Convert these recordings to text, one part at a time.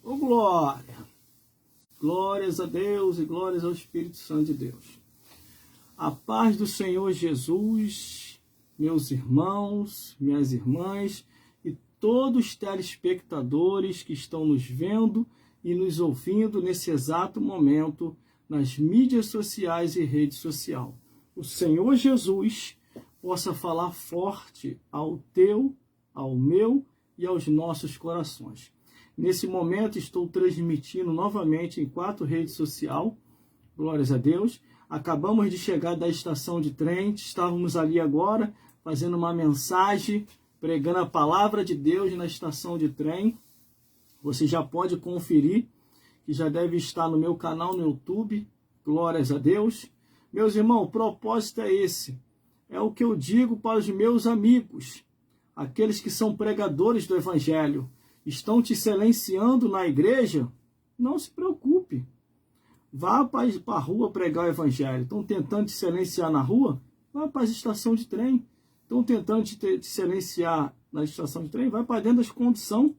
Ô glória! Glórias a Deus e glórias ao Espírito Santo de Deus. A paz do Senhor Jesus, meus irmãos, minhas irmãs e todos os telespectadores que estão nos vendo e nos ouvindo nesse exato momento nas mídias sociais e rede social. O Senhor Jesus possa falar forte ao teu, ao meu e aos nossos corações. Nesse momento estou transmitindo novamente em 4 redes sociais, glórias a Deus. Acabamos de chegar da estação de trem, estávamos ali agora fazendo uma mensagem, pregando a palavra de Deus na estação de trem. Você já pode conferir, que já deve estar no meu canal no YouTube, glórias a Deus. Meus irmãos, o propósito é esse, é o que eu digo para os meus amigos, aqueles que são pregadores do Evangelho, estão te silenciando na igreja, não se preocupe. Vá para a rua pregar o Evangelho. Estão tentando te silenciar na rua? Vá para a estação de trem. Estão tentando te silenciar na estação de trem? Vai para dentro das condições.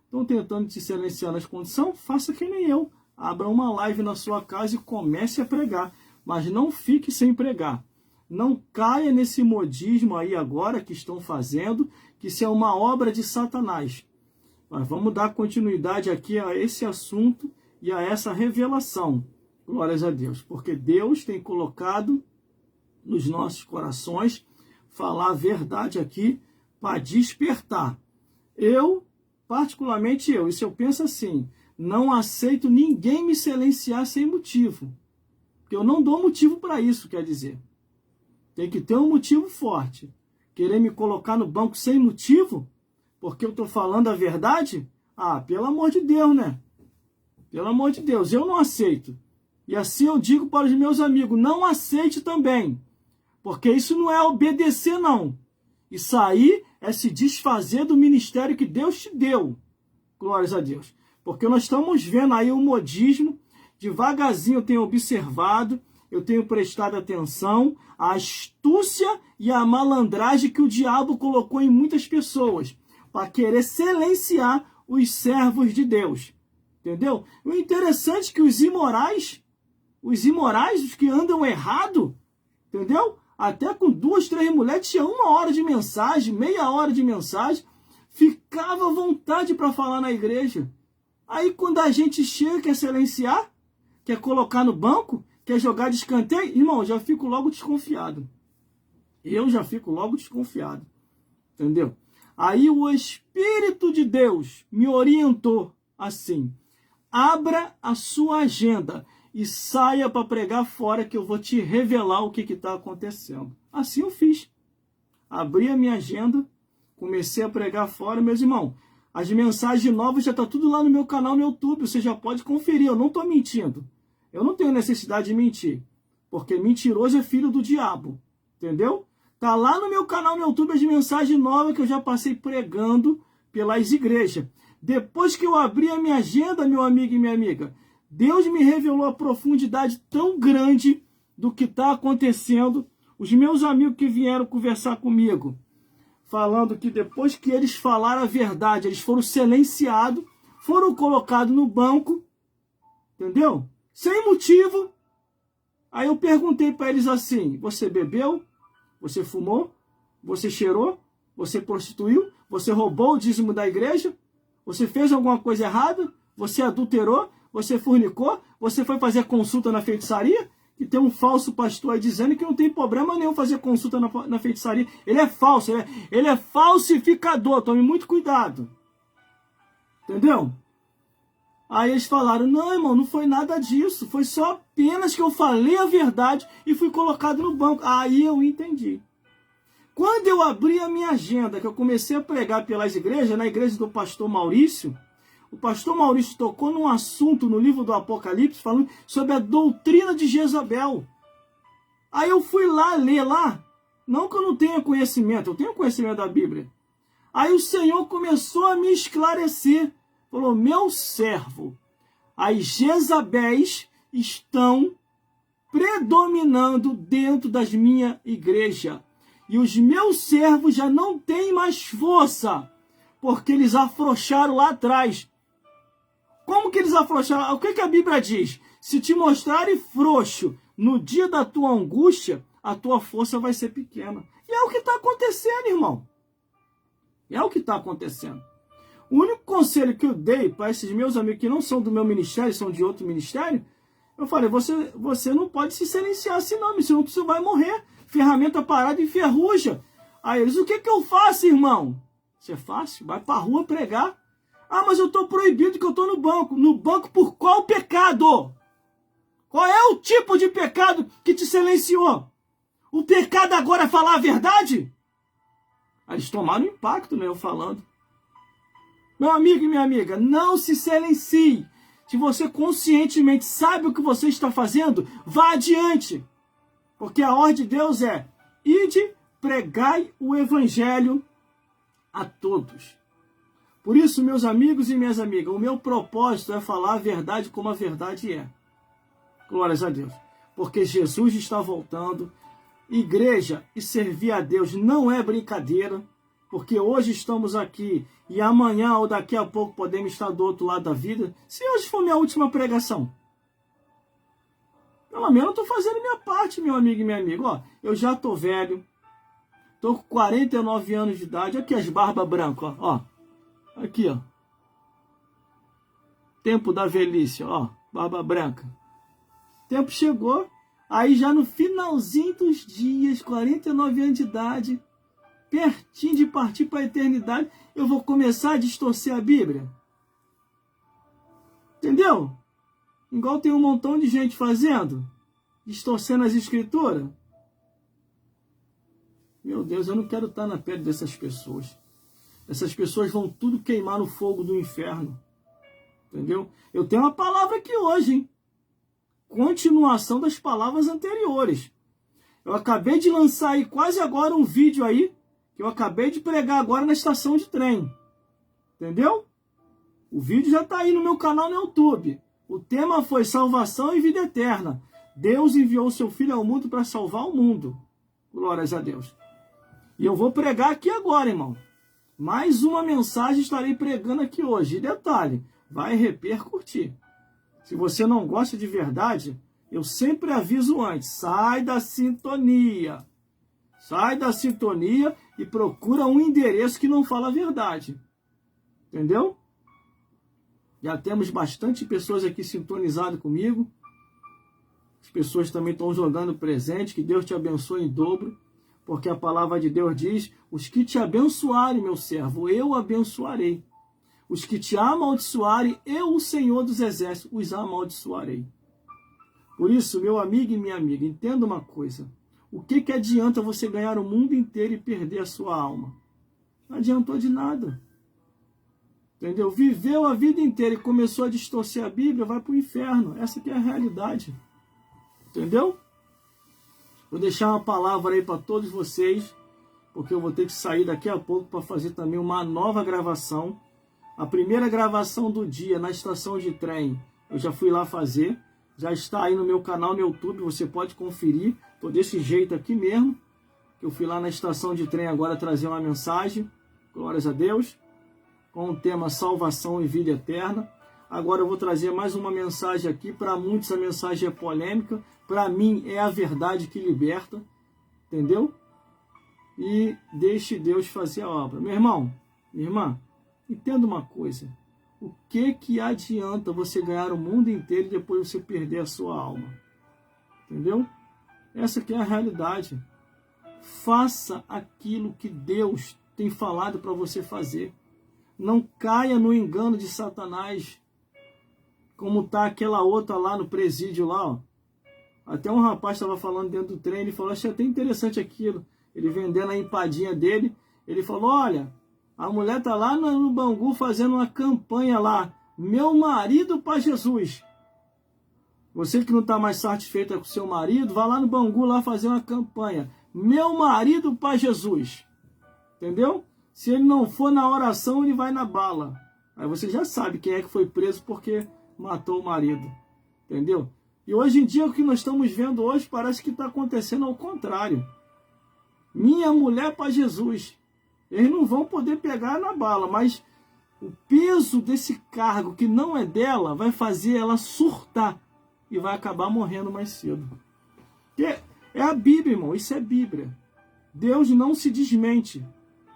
Estão tentando te silenciar nas condições? Faça que nem eu. Abra uma live na sua casa e comece a pregar. Mas não fique sem pregar. Não caia nesse modismo aí agora que estão fazendo, que isso é uma obra de Satanás. Mas vamos dar continuidade aqui a esse assunto e a essa revelação. Glórias a Deus. Porque Deus tem colocado nos nossos corações falar a verdade aqui para despertar. Particularmente isso eu penso assim, não aceito ninguém me silenciar sem motivo. Porque eu não dou motivo para isso, quer dizer. Tem que ter um motivo forte. Querer me colocar no banco sem motivo, porque eu estou falando a verdade? Ah, pelo amor de Deus, né? Pelo amor de Deus, eu não aceito. E assim eu digo para os meus amigos, não aceite também. Porque isso não é obedecer, não. Isso aí é se desfazer do ministério que Deus te deu. Glórias a Deus. Porque nós estamos vendo aí o modismo, devagarzinho eu tenho observado, eu tenho prestado atenção, a astúcia e a malandragem que o diabo colocou em muitas pessoas, para querer silenciar os servos de Deus. Entendeu? O interessante é que os imorais, os que andam errado, entendeu? Até com 2, 3 mulheres, tinha 1 hora de mensagem, meia hora de mensagem, ficava à vontade para falar na igreja. Aí quando a gente chega, quer silenciar, quer colocar no banco, quer jogar de escanteio, irmão, já fico logo desconfiado. Eu já fico logo desconfiado. Entendeu? Aí o Espírito de Deus me orientou assim, abra a sua agenda e saia para pregar fora que eu vou te revelar o que está acontecendo. Assim eu fiz. Abri a minha agenda, comecei a pregar fora, meus irmãos. As mensagens novas já estão tudo lá no meu canal no YouTube, você já pode conferir, eu não estou mentindo. Eu não tenho necessidade de mentir, porque mentiroso é filho do diabo, entendeu? Tá lá no meu canal no YouTube as mensagens novas que eu já passei pregando pelas igrejas. Depois que eu abri a minha agenda, meu amigo e minha amiga, Deus me revelou a profundidade tão grande do que está acontecendo. Os meus amigos que vieram conversar comigo, falando que depois que eles falaram a verdade, eles foram silenciados, foram colocados no banco, entendeu? Sem motivo. Aí eu perguntei para eles assim, você bebeu? Você fumou? Você cheirou? Você prostituiu? Você roubou o dízimo da igreja? Você fez alguma coisa errada? Você adulterou? Você fornicou? Você foi fazer consulta na feitiçaria? E tem um falso pastor aí dizendo que não tem problema nenhum fazer consulta na feitiçaria. Ele é falso, ele é falsificador, tome muito cuidado. Entendeu? Aí eles falaram, não, irmão, não foi nada disso. Foi só apenas que eu falei a verdade e fui colocado no banco. Aí eu entendi. Quando eu abri a minha agenda, que eu comecei a pregar pelas igrejas, na igreja do pastor Maurício, o pastor Maurício tocou num assunto no livro do Apocalipse, falando sobre a doutrina de Jezabel. Aí eu fui lá ler lá. Não que eu não tenha conhecimento, eu tenho conhecimento da Bíblia. Aí o Senhor começou a me esclarecer. Falou, meu servo, as Jezabéis estão predominando dentro das minhas igrejas. E os meus servos já não têm mais força, porque eles afrouxaram lá atrás. Como que eles afrouxaram? O que a Bíblia diz? Se te mostrarem frouxo no dia da tua angústia, a tua força vai ser pequena. E é o que está acontecendo, irmão. É o que está acontecendo. O único conselho que eu dei para esses meus amigos que não são do meu ministério, são de outro ministério, eu falei, você não pode se silenciar assim não, senão você vai morrer. Ferramenta parada enferruja. Aí eles, o que eu faço, irmão? Isso é fácil, vai para a rua pregar. Ah, mas eu estou proibido que eu estou no banco. No banco por qual pecado? Qual é o tipo de pecado que te silenciou? O pecado agora é falar a verdade? Aí eles tomaram impacto, né, eu falando. Meu amigo e minha amiga, não se silencie. Se você conscientemente sabe o que você está fazendo, vá adiante. Porque a ordem de Deus é, ide, pregai o evangelho a todos. Por isso, meus amigos e minhas amigas, o meu propósito é falar a verdade como a verdade é. Glórias a Deus. Porque Jesus está voltando. Igreja e servir a Deus não é brincadeira. Porque hoje estamos aqui e amanhã ou daqui a pouco podemos estar do outro lado da vida. Se hoje for minha última pregação, pelo menos eu estou fazendo minha parte, meu amigo e minha amiga. Ó, eu já estou velho. Estou com 49 anos de idade. Aqui as barbas brancas, ó. Aqui, ó. Tempo da velhice, ó. Barba branca. Tempo chegou. Aí já no finalzinho dos dias, 49 anos de idade, pertinho de partir para a eternidade, eu vou começar a distorcer a Bíblia. Entendeu? Igual tem um montão de gente fazendo. Distorcendo as escrituras. Meu Deus, eu não quero estar na pele dessas pessoas. Essas pessoas vão tudo queimar no fogo do inferno. Entendeu? Eu tenho uma palavra aqui hoje, hein? Continuação das palavras anteriores. Eu acabei de lançar aí quase agora um vídeo aí, que eu acabei de pregar agora na estação de trem. Entendeu? O vídeo já está aí no meu canal no YouTube. O tema foi salvação e vida eterna. Deus enviou o seu Filho ao mundo para salvar o mundo. Glórias a Deus. E eu vou pregar aqui agora, irmão. Mais uma mensagem estarei pregando aqui hoje. E detalhe, vai repercutir. Se você não gosta de verdade, eu sempre aviso antes. Sai da sintonia. Sai da sintonia e procura um endereço que não fala a verdade. Entendeu? Já temos bastante pessoas aqui sintonizadas comigo. As pessoas também estão jogando presente. Que Deus te abençoe em dobro. Porque a palavra de Deus diz, os que te abençoarem, meu servo, eu abençoarei. Os que te amaldiçoarem, eu, o Senhor dos Exércitos, os amaldiçoarei. Por isso, meu amigo e minha amiga, entenda uma coisa. O que adianta você ganhar o mundo inteiro e perder a sua alma? Não adiantou de nada. Entendeu? Viveu a vida inteira e começou a distorcer a Bíblia, vai para o inferno. Essa que é a realidade. Entendeu? Vou deixar uma palavra aí para todos vocês, porque eu vou ter que sair daqui a pouco para fazer também uma nova gravação. A primeira gravação do dia na estação de trem, eu já fui lá fazer. Já está aí no meu canal no YouTube, você pode conferir. Estou desse jeito aqui mesmo. Eu fui lá na estação de trem agora trazer uma mensagem. Glórias a Deus. Com o tema salvação e vida eterna. Agora eu vou trazer mais uma mensagem aqui. Para muitos a mensagem é polêmica. Para mim é a verdade que liberta. Entendeu? E deixe Deus fazer a obra. Meu irmão, minha irmã, entenda uma coisa. O que adianta você ganhar o mundo inteiro e depois você perder a sua alma? Entendeu? Essa que é a realidade. Faça aquilo que Deus tem falado para você fazer. Não caia no engano de Satanás. Como está aquela outra lá no presídio lá, ó. Até um rapaz estava falando dentro do trem, ele falou, achei até interessante aquilo. Ele vendendo a empadinha dele, ele falou, olha, a mulher tá lá no Bangu fazendo uma campanha lá, meu marido para Jesus. Você que não está mais satisfeita com seu marido, vá lá no Bangu lá fazer uma campanha, meu marido para Jesus. Entendeu? Se ele não for na oração, ele vai na bala. Aí você já sabe quem é que foi preso porque matou o marido. Entendeu? E hoje em dia, o que nós estamos vendo hoje, parece que está acontecendo ao contrário. Minha mulher para Jesus. Eles não vão poder pegar na bala, mas o peso desse cargo que não é dela vai fazer ela surtar e vai acabar morrendo mais cedo. É a Bíblia, irmão, isso é Bíblia. Deus não se desmente.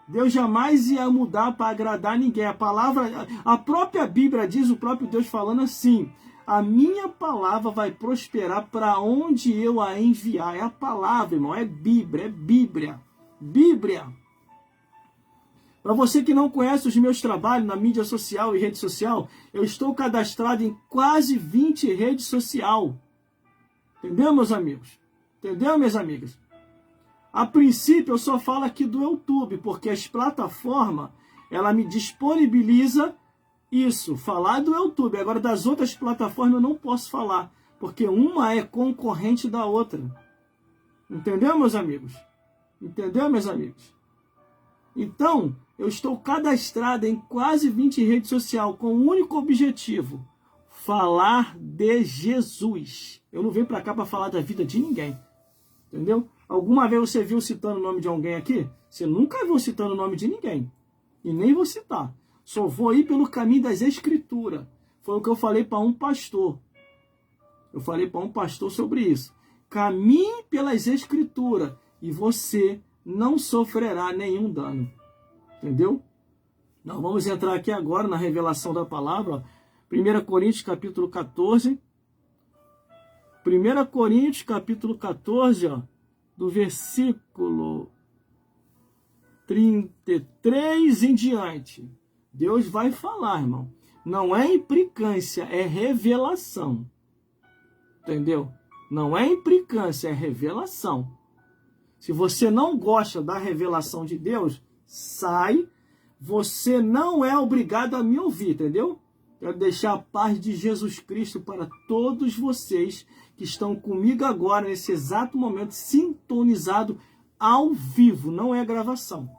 Deus jamais ia mudar para agradar ninguém. A própria Bíblia diz, o próprio Deus falando assim: a minha palavra vai prosperar para onde eu a enviar. É a palavra, irmão, é Bíblia, é Bíblia. Bíblia. Para você que não conhece os meus trabalhos na mídia social e rede social, eu estou cadastrado em quase 20 redes sociais. Entendeu, meus amigos? Entendeu, minhas amigas? A princípio, eu só falo aqui do YouTube, porque as plataformas, ela me disponibiliza isso, falar do YouTube. Agora, das outras plataformas eu não posso falar, porque uma é concorrente da outra. Entendeu, meus amigos? Entendeu, meus amigos? Então, eu estou cadastrado em quase 20 redes sociais com o único objetivo: falar de Jesus. Eu não venho para cá para falar da vida de ninguém. Entendeu? Alguma vez você viu citando o nome de alguém aqui? Você nunca viu citando o nome de ninguém. E nem vou citar. Só vou ir pelo caminho das Escrituras. Foi o que eu falei para um pastor. Eu falei para um pastor sobre isso. Caminhe pelas Escrituras e você não sofrerá nenhum dano. Entendeu? Nós vamos entrar aqui agora na revelação da palavra. 1 Coríntios capítulo 14. 1 Coríntios capítulo 14, ó, do versículo 33 em diante. Deus vai falar, irmão. Não é implicância, é revelação. Entendeu? Não é implicância, é revelação. Se você não gosta da revelação de Deus, sai. Você não é obrigado a me ouvir, entendeu? Quero deixar a paz de Jesus Cristo para todos vocês que estão comigo agora, nesse exato momento, sintonizado ao vivo, não é gravação.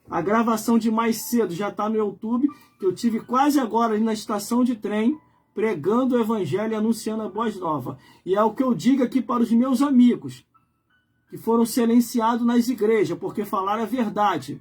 A gravação de mais cedo já está no YouTube, que eu tive quase agora ali na estação de trem, pregando o Evangelho e anunciando a boa nova. E é o que eu digo aqui para os meus amigos, que foram silenciados nas igrejas, porque falaram a verdade.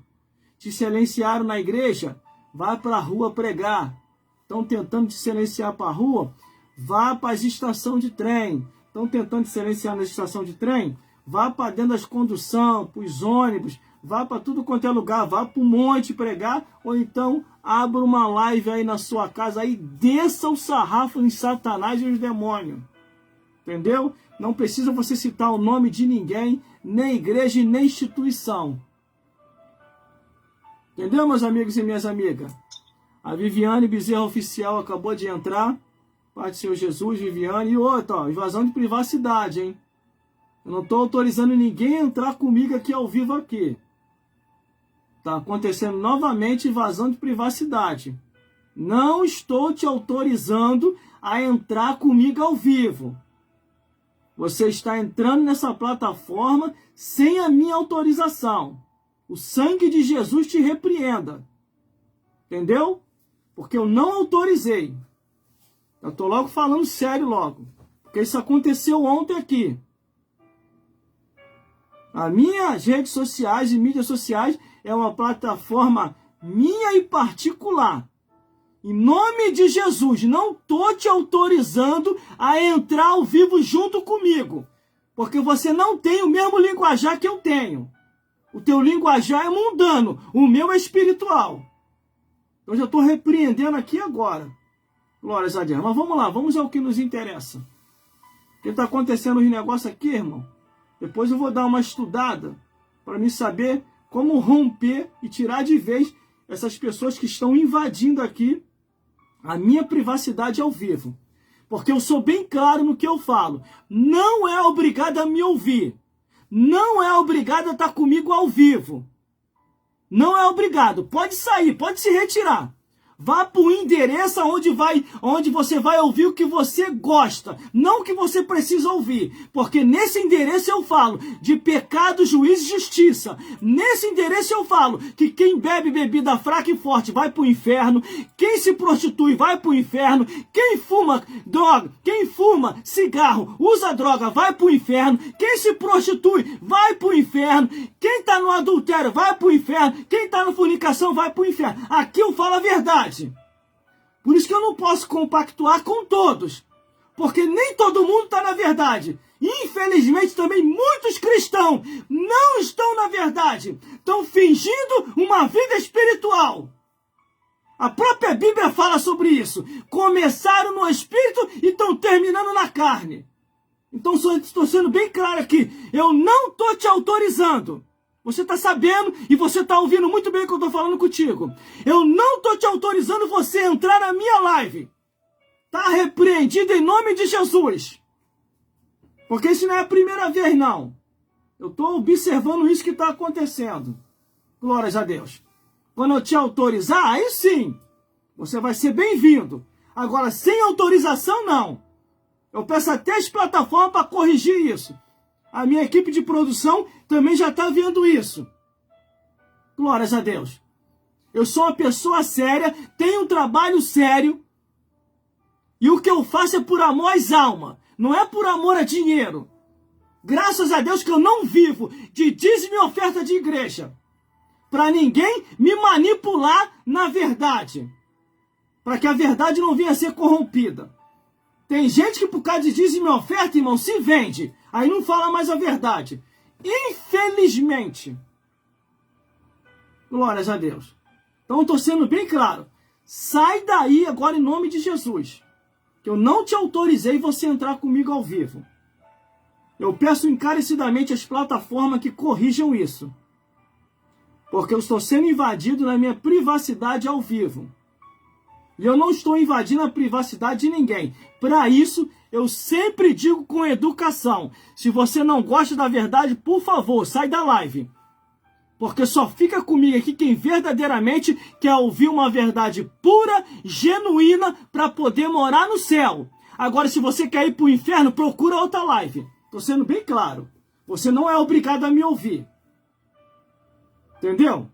Te silenciaram na igreja, vá para a rua pregar. Estão tentando te silenciar para a rua, vá para as estações de trem. Estão tentando te silenciar na estação de trem, vá para dentro das conduções, para os ônibus, vá para tudo quanto é lugar, vá para o monte pregar, ou então abra uma live aí na sua casa, aí desça o sarrafo em Satanás e os demônios. Entendeu? Não precisa você citar o nome de ninguém, nem igreja e nem instituição. Entendeu, meus amigos e minhas amigas? A Viviane Bezerra Oficial acabou de entrar. Pai do Senhor Jesus, Viviane. E outra, ó, invasão de privacidade, hein? Eu não estou autorizando ninguém a entrar comigo aqui ao vivo aqui. Está acontecendo novamente invasão de privacidade. Não estou te autorizando a entrar comigo ao vivo. Você está entrando nessa plataforma sem a minha autorização. O sangue de Jesus te repreenda. Entendeu? Porque eu não autorizei. Eu estou logo falando sério logo. Porque isso aconteceu ontem aqui. As minhas redes sociais e mídias sociais é uma plataforma minha e particular. Em nome de Jesus, não estou te autorizando a entrar ao vivo junto comigo. Porque você não tem o mesmo linguajar que eu tenho. O teu linguajar é mundano, o meu é espiritual. Eu já estou repreendendo aqui agora. Glórias a Deus. Mas vamos lá, vamos ao que nos interessa. O que está acontecendo os negócios aqui, irmão? Depois eu vou dar uma estudada para me saber como romper e tirar de vez essas pessoas que estão invadindo aqui a minha privacidade ao vivo. Porque eu sou bem claro no que eu falo. Não é obrigado a me ouvir. Não é obrigado a estar comigo ao vivo. Não é obrigado. Pode sair, pode se retirar. Vá para o endereço onde você vai ouvir o que você gosta, não o que você precisa ouvir. Porque nesse endereço eu falo de pecado, juízo e justiça. Nesse endereço eu falo que quem bebe bebida fraca e forte vai para o inferno, quem se prostitui vai para o inferno, quem fuma droga, quem fuma cigarro, usa droga, vai para o inferno, quem se prostitui vai para o inferno, quem está no adultério vai para o inferno, quem está na fornicação vai para o inferno. Aqui eu falo a verdade. verdade. Por isso que eu não posso compactuar com todos, porque nem todo mundo está na verdade. Infelizmente também muitos cristãos não estão na verdade, estão fingindo uma vida espiritual. A própria Bíblia fala sobre isso. Começaram no espírito e estão terminando na carne. Então estou sendo bem claro aqui, eu não estou te autorizando. Você está sabendo e você está ouvindo muito bem o que eu estou falando contigo. Eu não estou te autorizando você a entrar na minha live. Está repreendido em nome de Jesus. Porque isso não é a primeira vez, não. Eu estou observando isso que está acontecendo. Glórias a Deus. Quando eu te autorizar, aí sim, você vai ser bem-vindo. Agora, sem autorização, não. Eu peço até as plataformas para corrigir isso. A minha equipe de produção também já está vendo isso. Glórias a Deus. Eu sou uma pessoa séria, tenho um trabalho sério. E o que eu faço é por amor às almas. Não é por amor a dinheiro. Graças a Deus que eu não vivo de dízimo e oferta de igreja. Para ninguém me manipular na verdade. Para que a verdade não venha a ser corrompida. Tem gente que por causa de dízimo e oferta, irmão, se vende. Aí não fala mais a verdade. Infelizmente. Glórias a Deus. Então eu estou sendo bem claro. Sai daí agora em nome de Jesus. Que eu não te autorizei você entrar comigo ao vivo. Eu peço encarecidamente às plataformas que corrijam isso. Porque eu estou sendo invadido na minha privacidade ao vivo. E eu não estou invadindo a privacidade de ninguém. Para isso, eu sempre digo com educação. Se você não gosta da verdade, por favor, sai da live. Porque só fica comigo aqui quem verdadeiramente quer ouvir uma verdade pura, genuína, para poder morar no céu. Agora, se você quer ir para o inferno, procura outra live. Estou sendo bem claro. Você não é obrigado a me ouvir. Entendeu?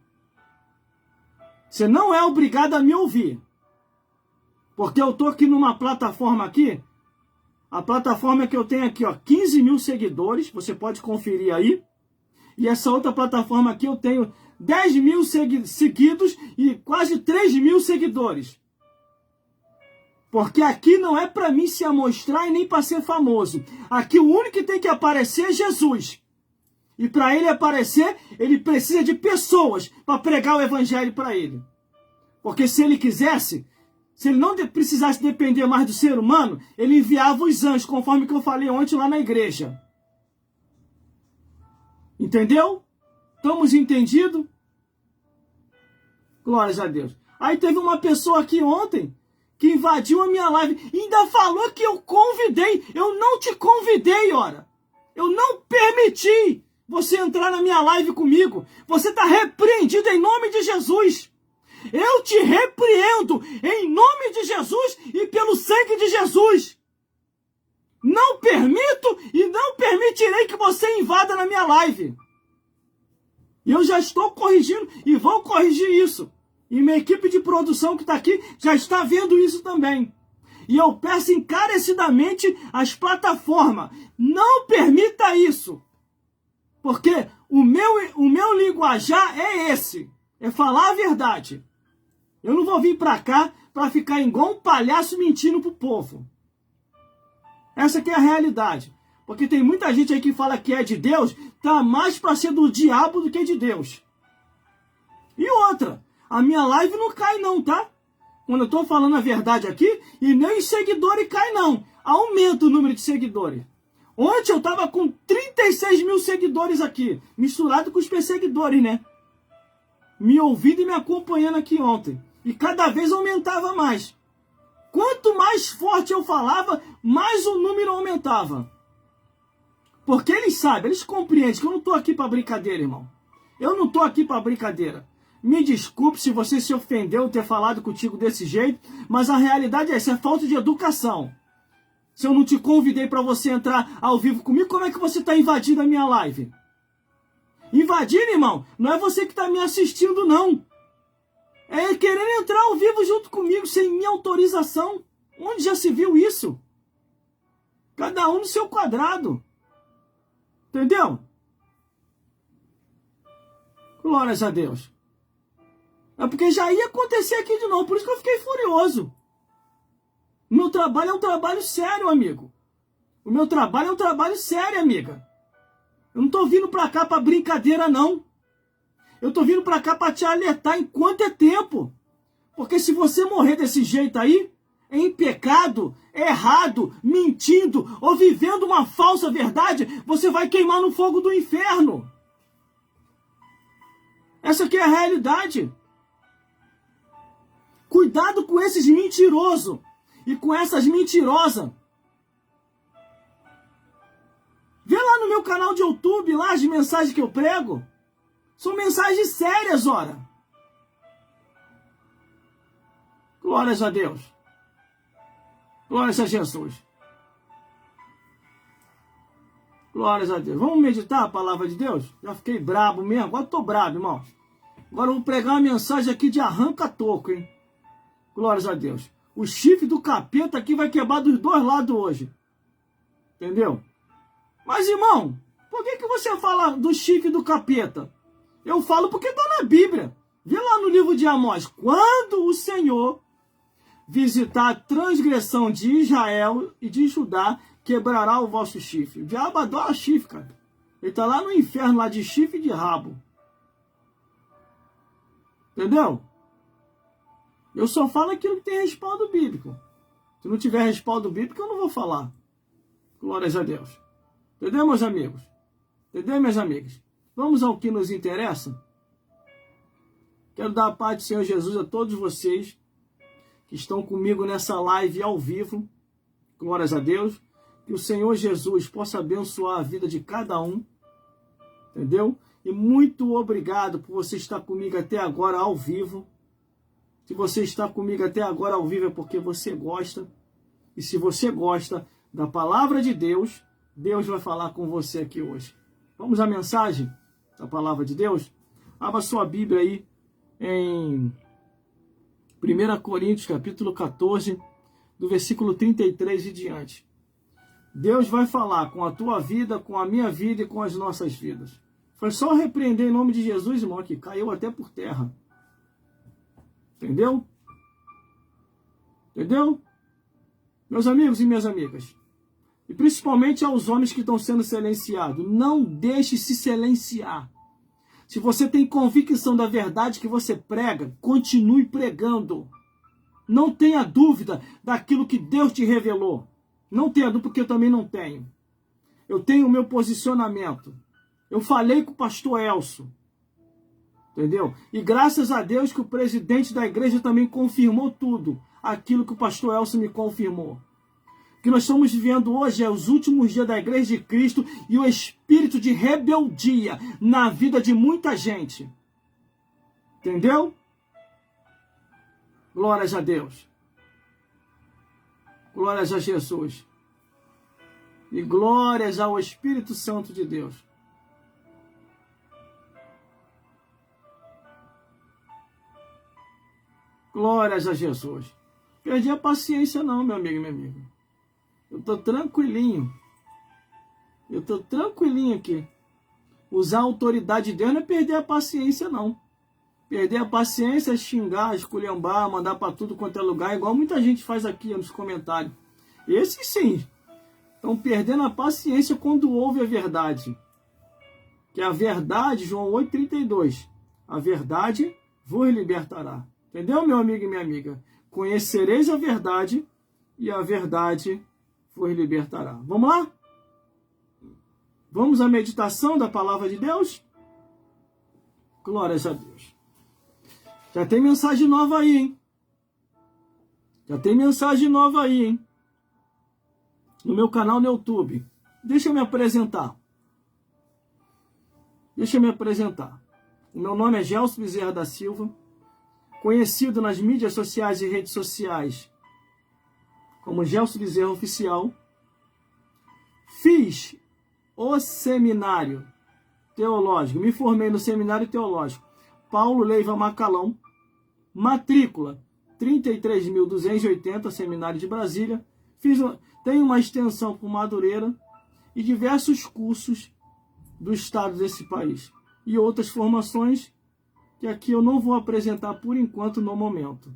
Você não é obrigado a me ouvir. Porque eu estou aqui numa plataforma aqui. A plataforma que eu tenho aqui, ó, 15 mil seguidores. Você pode conferir aí. E essa outra plataforma aqui eu tenho 10 mil seguidos e quase 3 mil seguidores. Porque aqui não é para mim se amostrar e nem para ser famoso. Aqui o único que tem que aparecer é Jesus. E para ele aparecer, ele precisa de pessoas para pregar o evangelho para ele. Porque se ele quisesse, se ele não precisasse depender mais do ser humano, ele enviava os anjos, conforme que eu falei ontem lá na igreja. Entendeu? Estamos entendidos? Glórias a Deus. Aí teve uma pessoa aqui ontem que invadiu a minha live e ainda falou que eu convidei. Eu não te convidei, ora. Eu não permiti você entrar na minha live comigo. Você está repreendido em nome de Jesus. Eu te repreendo em nome de Jesus e pelo sangue de Jesus. Não permito e não permitirei que você invada na minha live. E eu já estou corrigindo e vou corrigir isso. E minha equipe de produção que está aqui já está vendo isso também. E eu peço encarecidamente às plataformas, não permita isso. Porque o meu linguajar é esse, é falar a verdade. Eu não vou vir para cá para ficar igual um palhaço mentindo pro povo. Essa aqui é a realidade. Porque tem muita gente aí que fala que é de Deus, tá mais para ser do diabo do que de Deus. E outra, a minha live não cai não, tá? Quando eu tô falando a verdade aqui, e nem seguidores cai não. Aumenta o número de seguidores. Ontem eu tava com 36 mil seguidores aqui, misturado com os perseguidores, né? Me ouvindo e me acompanhando aqui ontem. E cada vez aumentava mais. Quanto mais forte eu falava, mais o número aumentava. Porque eles sabem, eles compreendem que eu não estou aqui para brincadeira, irmão. Eu não estou aqui para brincadeira. Me desculpe se você se ofendeu ter falado contigo desse jeito, mas a realidade é essa, é falta de educação. Se eu não te convidei para você entrar ao vivo comigo, como é que você está invadindo a minha live? Invadindo, irmão, não é você que está me assistindo, não. É querendo entrar ao vivo junto comigo sem minha autorização. Onde já se viu isso? Cada um no seu quadrado. Entendeu? Glórias a Deus. É porque já ia acontecer aqui de novo, por isso que eu fiquei furioso. O meu trabalho é um trabalho sério, amigo. O meu trabalho é um trabalho sério, amiga. Eu não tô vindo pra cá pra brincadeira, não. Eu tô vindo pra cá pra te alertar enquanto é tempo. Porque se você morrer desse jeito aí, em pecado, errado, mentindo ou vivendo uma falsa verdade, você vai queimar no fogo do inferno. Essa aqui é a realidade. Cuidado com esses mentirosos e com essas mentirosas. Vê lá no meu canal de YouTube, lá as mensagens que eu prego. São mensagens sérias, ora. Glórias a Deus. Glórias a Jesus. Glórias a Deus. Vamos meditar a palavra de Deus? Já fiquei brabo mesmo. Agora tô brabo, irmão. Agora eu vou pregar uma mensagem aqui de arranca-toco, hein? Glórias a Deus. O chifre do capeta aqui vai quebrar dos dois lados hoje. Entendeu? Mas, irmão, por que você fala do chifre do capeta? Eu falo porque está na Bíblia. Vê lá no livro de Amós. Quando o Senhor visitar a transgressão de Israel e de Judá, quebrará o vosso chifre. O diabo adora chifre, cara. Ele está lá no inferno, lá de chifre e de rabo. Entendeu? Eu só falo aquilo que tem respaldo bíblico. Se não tiver respaldo bíblico, eu não vou falar. Glórias a Deus. Entendeu, meus amigos? Entendeu, minhas amigas? Vamos ao que nos interessa? Quero dar a paz do Senhor Jesus a todos vocês que estão comigo nessa live ao vivo. Glórias a Deus. Que o Senhor Jesus possa abençoar a vida de cada um. Entendeu? E muito obrigado por você estar comigo até agora ao vivo. Se você está comigo até agora ao vivo é porque você gosta. E se você gosta da palavra de Deus, Deus vai falar com você aqui hoje. Vamos à mensagem da palavra de Deus? Abra sua Bíblia aí em 1 Coríntios, capítulo 14, do versículo 33 e diante. Deus vai falar com a tua vida, com a minha vida e com as nossas vidas. Foi só repreender em nome de Jesus, irmão, que caiu até por terra. Entendeu? Entendeu? Meus amigos e minhas amigas, e principalmente aos homens que estão sendo silenciados, não deixe se silenciar. Se você tem convicção da verdade que você prega, continue pregando. Não tenha dúvida daquilo que Deus te revelou. Não tenha dúvida, porque eu também não tenho. Eu tenho o meu posicionamento. Eu falei com o pastor Elcio. Entendeu? E graças a Deus que o presidente da igreja também confirmou tudo. Aquilo que o pastor Elcio me confirmou. Que nós estamos vivendo hoje é os últimos dias da igreja de Cristo e o espírito de rebeldia na vida de muita gente. Entendeu? Glórias a Deus. Glórias a Jesus. E glórias ao Espírito Santo de Deus. Glórias a Jesus. Perdi a paciência não, meu amigo e minha amiga. Eu estou tranquilinho. Eu estou tranquilinho aqui. Usar a autoridade de Deus não é perder a paciência, não. Perder a paciência é xingar, esculhambar, mandar para tudo quanto é lugar, igual muita gente faz aqui nos comentários. Esses sim. Estão perdendo a paciência quando ouve a verdade. Que a verdade, João 8,32. A verdade vos libertará. Entendeu, meu amigo e minha amiga? Conhecereis a verdade e a verdade vos libertará. Vamos lá? Vamos à meditação da palavra de Deus? Glórias a Deus. Já tem mensagem nova aí, hein? Já tem mensagem nova aí, hein? No meu canal no YouTube. Deixa eu me apresentar. Deixa eu me apresentar. O meu nome é Gelson Bezerra da Silva, conhecido nas mídias sociais e redes sociais como Gelson Bezerra Oficial. Fiz o seminário teológico, me formei no seminário teológico Paulo Leiva Macalão, matrícula 33.280, Seminário de Brasília. Tenho uma extensão por Madureira e diversos cursos do estado desse país. E outras formações que aqui eu não vou apresentar por enquanto no momento.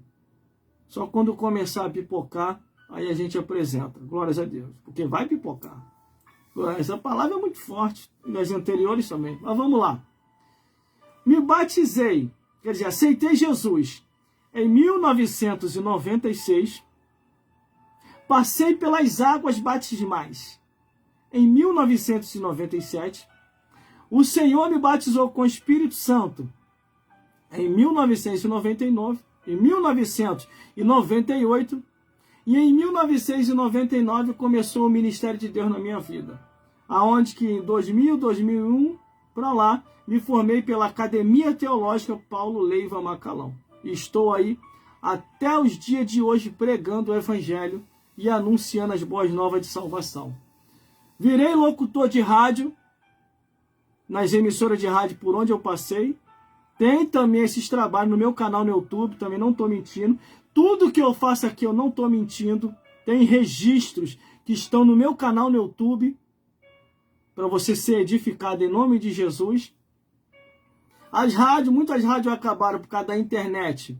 Só quando começar a pipocar, aí a gente apresenta. Glórias a Deus. Porque vai pipocar. Essa palavra é muito forte. E nas anteriores também. Mas vamos lá. Me batizei, quer dizer, aceitei Jesus em 1996. Passei pelas águas batismais em 1997. O Senhor me batizou com o Espírito Santo em 1999, em 1998 e em 1999 começou o ministério de Deus na minha vida. Aonde que em 2000, 2001, para lá, me formei pela Academia Teológica Paulo Leiva Macalão. E estou aí até os dias de hoje pregando o Evangelho e anunciando as boas novas de salvação. Virei locutor de rádio, nas emissoras de rádio por onde eu passei. Tem também esses trabalhos no meu canal no YouTube, também não estou mentindo. Tudo que eu faço aqui eu não estou mentindo. Tem registros que estão no meu canal no YouTube, para você ser edificado em nome de Jesus. As rádios, muitas rádios acabaram por causa da internet.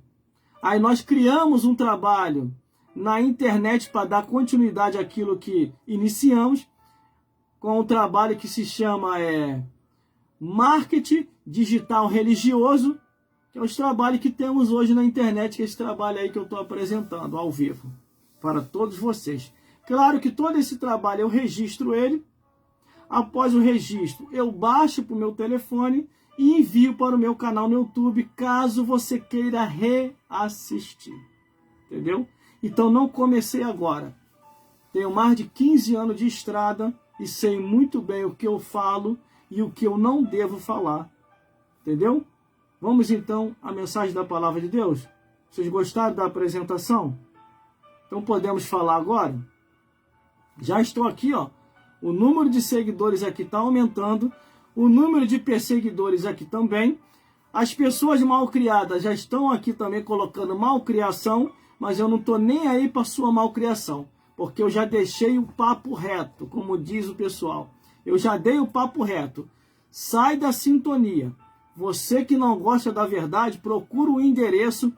Aí nós criamos um trabalho na internet para dar continuidade àquilo que iniciamos, com um trabalho que se chama Marketing Digital Religioso, que é os trabalhos que temos hoje na internet, que é esse trabalho aí que eu estou apresentando ao vivo para todos vocês. Claro que todo esse trabalho eu registro ele. Após o registro, eu baixo para o meu telefone e envio para o meu canal no YouTube, caso você queira reassistir. Entendeu? Então não comecei agora. Tenho mais de 15 anos de estrada e sei muito bem o que eu falo e o que eu não devo falar. Entendeu? Vamos então à mensagem da palavra de Deus? Vocês gostaram da apresentação? Então podemos falar agora? Já estou aqui, ó. O número de seguidores aqui está aumentando. O número de perseguidores aqui também. As pessoas malcriadas já estão aqui também colocando malcriação, mas eu não estou nem aí para sua malcriação, porque eu já deixei o papo reto, como diz o pessoal. Eu já dei o papo reto. Sai da sintonia. Você que não gosta da verdade, procura o endereço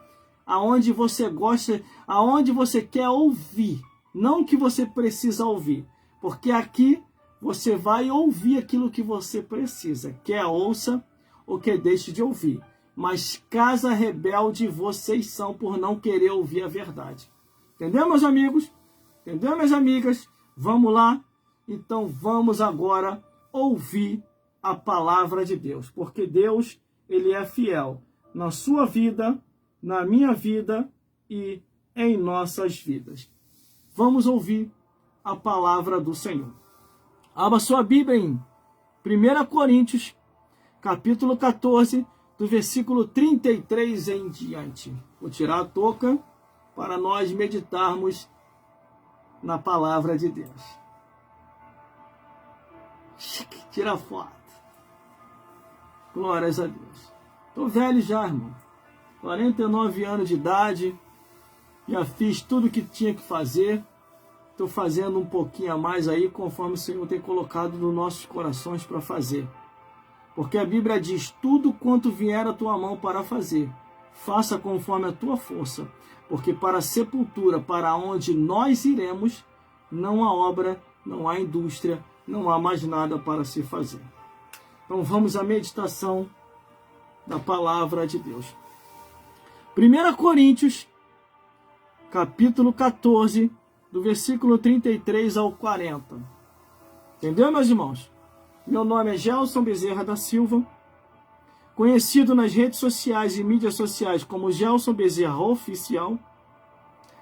aonde você gosta, aonde você quer ouvir, não que você precisa ouvir. Porque aqui você vai ouvir aquilo que você precisa. Quer ouça ou quer deixe de ouvir. Mas casa rebelde vocês são por não querer ouvir a verdade. Entendeu, meus amigos? Entendeu, minhas amigas? Vamos lá? Então vamos agora ouvir a palavra de Deus. Porque Deus, Ele é fiel na sua vida, na minha vida e em nossas vidas. Vamos ouvir a palavra do Senhor. Abra sua Bíblia em 1 Coríntios, capítulo 14, do versículo 33 em diante. Vou tirar a touca para nós meditarmos na palavra de Deus. Tira a foto. Glórias a Deus. Estou velho já, irmão. 49 anos de idade. Já fiz tudo o que tinha que fazer. Estou fazendo um pouquinho a mais aí, conforme o Senhor tem colocado nos nossos corações para fazer. Porque a Bíblia diz, tudo quanto vier a tua mão para fazer, faça conforme a tua força. Porque para a sepultura, para onde nós iremos, não há obra, não há indústria, não há mais nada para se fazer. Então vamos à meditação da palavra de Deus. 1 Coríntios, capítulo 14, do versículo 33 ao 40. Entendeu, meus irmãos? Meu nome é Gelson Bezerra da Silva, conhecido nas redes sociais e mídias sociais como Gelson Bezerra Oficial.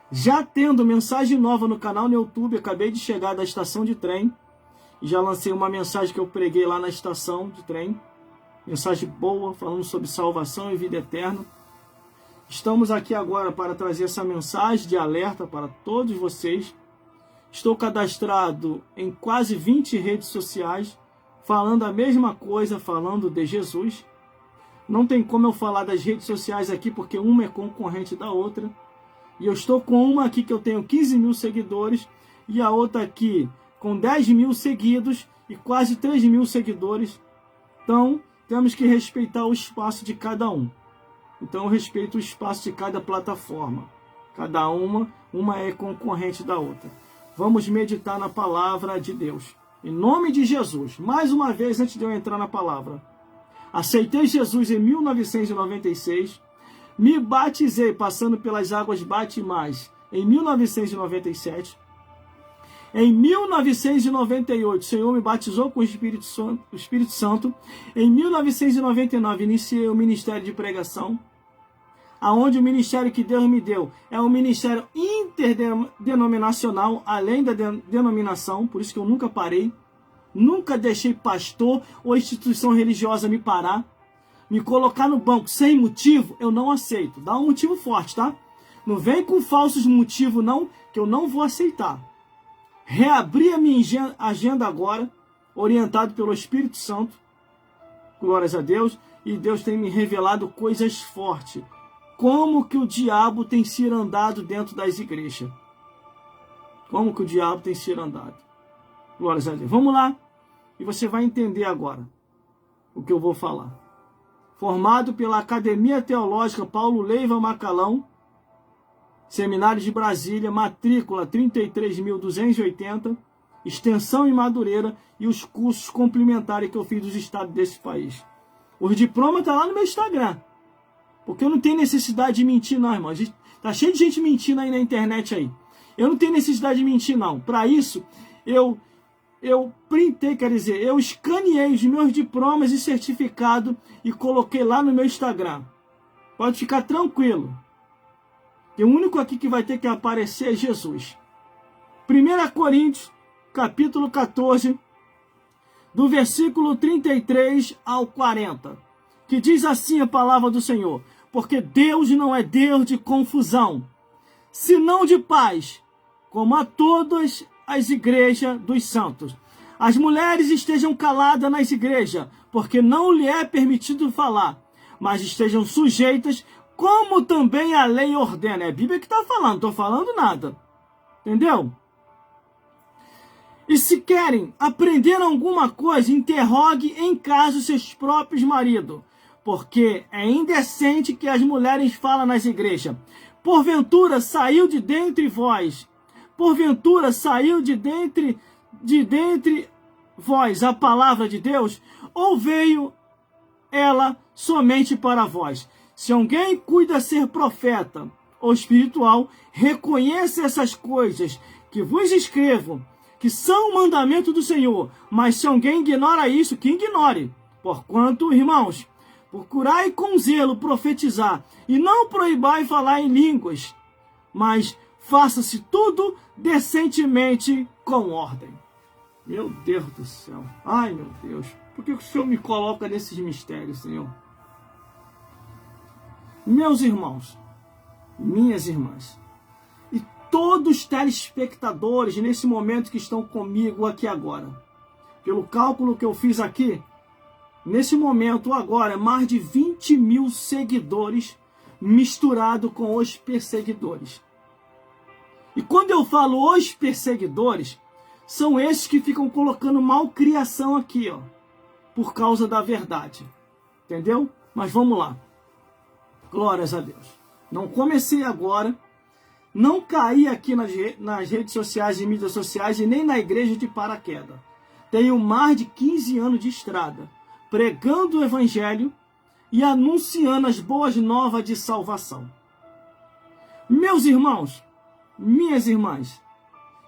Já tendo mensagem nova no canal no YouTube, acabei de chegar da estação de trem e já lancei uma mensagem que eu preguei lá na estação de trem. Mensagem boa, falando sobre salvação e vida eterna. Estamos aqui agora para trazer essa mensagem de alerta para todos vocês. Estou cadastrado em quase 20 redes sociais, falando a mesma coisa, falando de Jesus. Não tem como eu falar das redes sociais aqui, porque uma é concorrente da outra. E eu estou com uma aqui que eu tenho 15 mil seguidores, e a outra aqui com 10 mil seguidos e quase 3 mil seguidores. Então, temos que respeitar o espaço de cada um. Então eu respeito o espaço de cada plataforma. Cada uma é concorrente da outra. Vamos meditar na palavra de Deus. Em nome de Jesus, mais uma vez antes de eu entrar na palavra. Aceitei Jesus em 1996, me batizei passando pelas águas batismais em 1997. Em 1998, o Senhor me batizou com o Espírito Santo. Em 1999, iniciei o ministério de pregação, aonde o ministério que Deus me deu é um ministério interdenominacional, além da denominação, por isso que eu nunca parei, nunca deixei pastor ou instituição religiosa me parar, me colocar no banco sem motivo, eu não aceito. Dá um motivo forte, tá? Não vem com falsos motivos não, que eu não vou aceitar. Reabri a minha agenda agora, orientado pelo Espírito Santo, glórias a Deus, e Deus tem me revelado coisas fortes. Como que o diabo tem sido andado dentro das igrejas. Como que o diabo tem sido andado. Glórias a Deus. Vamos lá, e você vai entender agora o que eu vou falar. Formado pela Academia Teológica Paulo Leiva Macalão, Seminário de Brasília, matrícula 33.280, extensão em Madureira e os cursos complementares que eu fiz dos estados desse país. Os diplomas estão lá no meu Instagram. Porque eu não tenho necessidade de mentir não, irmão. Tá cheio de gente mentindo aí na internet aí. Eu não tenho necessidade de mentir não. Para isso, eu printei, quer dizer, eu escaneei os meus diplomas e certificado e coloquei lá no meu Instagram. Pode ficar tranquilo. E o único aqui que vai ter que aparecer é Jesus. 1 Coríntios, capítulo 14, do versículo 33 ao 40, que diz assim a palavra do Senhor: porque Deus não é Deus de confusão, senão de paz, como a todas as igrejas dos santos. As mulheres estejam caladas nas igrejas, porque não lhe é permitido falar, mas estejam sujeitas, como também a lei ordena. É a Bíblia que está falando, não estou falando nada. Entendeu? E se querem aprender alguma coisa, interrogue em casa seus próprios maridos, porque é indecente que as mulheres falem nas igrejas. Porventura saiu de dentre vós, porventura saiu de dentre vós a palavra de Deus, ou veio ela somente para vós? Se alguém cuida ser profeta ou espiritual, reconheça essas coisas que vos escrevo, que são o mandamento do Senhor. Mas se alguém ignora isso, que ignore. Porquanto, irmãos, procurai com zelo profetizar, e não proibai falar em línguas, mas faça-se tudo decentemente com ordem. Meu Deus do céu. Ai, meu Deus. Por que o Senhor me coloca nesses mistérios, Senhor? Meus irmãos, minhas irmãs, e todos os telespectadores nesse momento que estão comigo aqui agora, pelo cálculo que eu fiz aqui, nesse momento agora, mais de 20 mil seguidores misturado com os perseguidores. E quando eu falo os perseguidores, são esses que ficam colocando malcriação aqui, ó, por causa da verdade. Entendeu? Mas vamos lá. Glórias a Deus. Não comecei agora, não caí aqui nas redes sociais e mídias sociais e nem na igreja de paraquedas. Tenho mais de 15 anos de estrada, pregando o evangelho e anunciando as boas novas de salvação. Meus irmãos, minhas irmãs,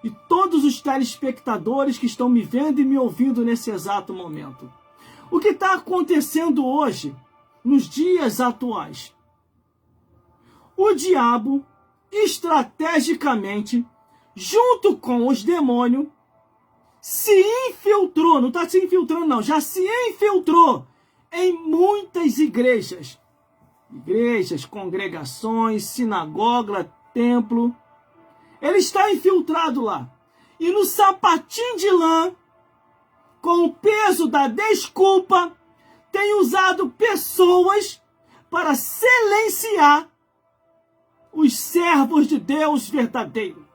e todos os telespectadores que estão me vendo e me ouvindo nesse exato momento. O que está acontecendo hoje, nos dias atuais? O diabo, estrategicamente, junto com os demônios, se infiltrou, não está se infiltrando não, já se infiltrou em muitas igrejas. Igrejas, congregações, sinagoga, templo. Ele está infiltrado lá. E no sapatinho de lã, com o peso da desculpa, tem usado pessoas para silenciar os servos de Deus verdadeiro.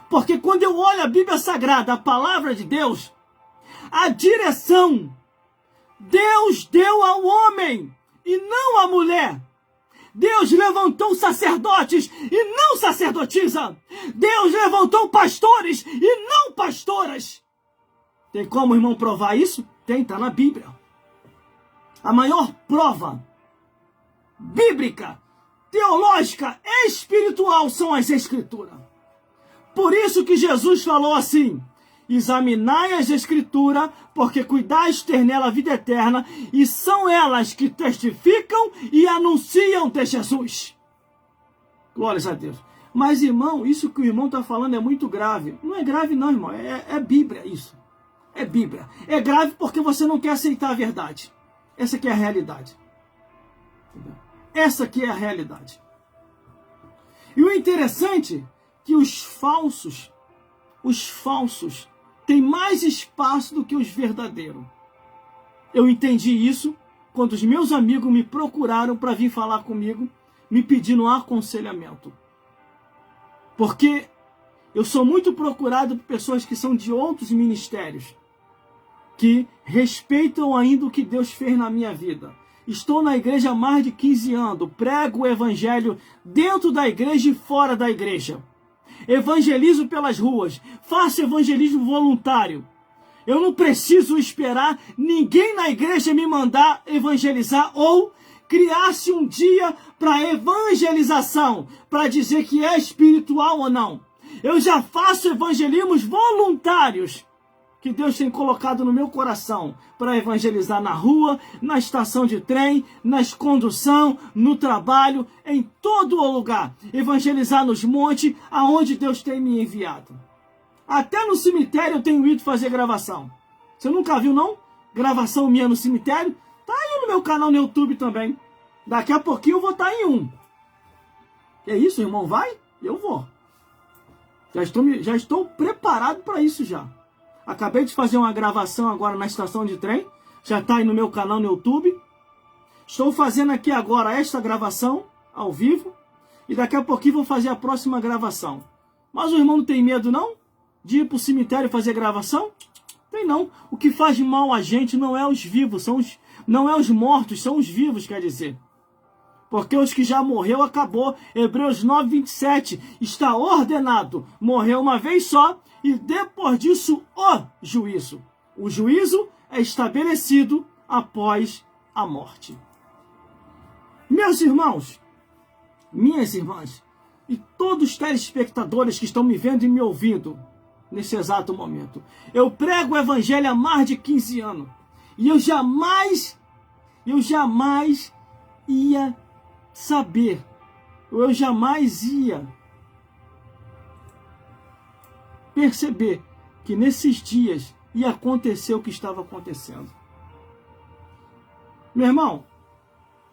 Porque quando eu olho a Bíblia Sagrada, a palavra de Deus, a direção Deus deu ao homem e não a mulher. Deus levantou sacerdotes e não sacerdotisa. Deus levantou pastores e não pastoras. Tem como, irmão, provar isso? Tem, está na Bíblia. A maior prova bíblica, teológica, espiritual são as Escrituras. Por isso que Jesus falou assim: examinai as Escrituras, porque cuidais ter nela a vida eterna, e são elas que testificam e anunciam de Jesus. Glórias a Deus. Mas, irmão, isso que o irmão está falando é muito grave. Não é grave não, irmão. É Bíblia isso. É Bíblia. É grave porque você não quer aceitar a verdade. Essa aqui é a realidade. Essa aqui é a realidade. E o interessante é que os falsos têm mais espaço do que os verdadeiros. Eu entendi isso quando os meus amigos me procuraram para vir falar comigo, me pedindo um aconselhamento. Porque eu sou muito procurado por pessoas que são de outros ministérios, que respeitam ainda o que Deus fez na minha vida. Estou na igreja há mais de 15 anos, prego o evangelho dentro da igreja e fora da igreja. Evangelizo pelas ruas, faço evangelismo voluntário. Eu não preciso esperar ninguém na igreja me mandar evangelizar ou criar-se um dia para evangelização, para dizer que é espiritual ou não. Eu já faço evangelismos voluntários que Deus tem colocado no meu coração para evangelizar na rua, na estação de trem, nas condução, no trabalho, em todo o lugar. Evangelizar nos montes, aonde Deus tem me enviado. Até no cemitério eu tenho ido fazer gravação. Você nunca viu, não? Gravação minha no cemitério? Tá aí no meu canal no YouTube também. Daqui a pouquinho eu vou estar em um. É isso, irmão? Vai? Eu vou. Já estou preparado para isso já. Acabei de fazer uma gravação agora na estação de trem. Já está aí no meu canal no YouTube. Estou fazendo aqui agora esta gravação ao vivo. E daqui a pouquinho vou fazer a próxima gravação. Mas o irmão não tem medo não? De ir para o cemitério fazer gravação? Tem não. O que faz mal a gente não é os vivos, não é os mortos, são os vivos, quer dizer. Porque os que já morreu, acabou. Hebreus 9, 27. Está ordenado. Morreu uma vez só. E depois disso, o juízo. O juízo é estabelecido após a morte. Meus irmãos, minhas irmãs, e todos os telespectadores que estão me vendo e me ouvindo nesse exato momento. Eu prego o evangelho há mais de 15 anos. E eu jamais ia saber, eu jamais ia perceber que nesses dias ia acontecer o que estava acontecendo. Meu irmão,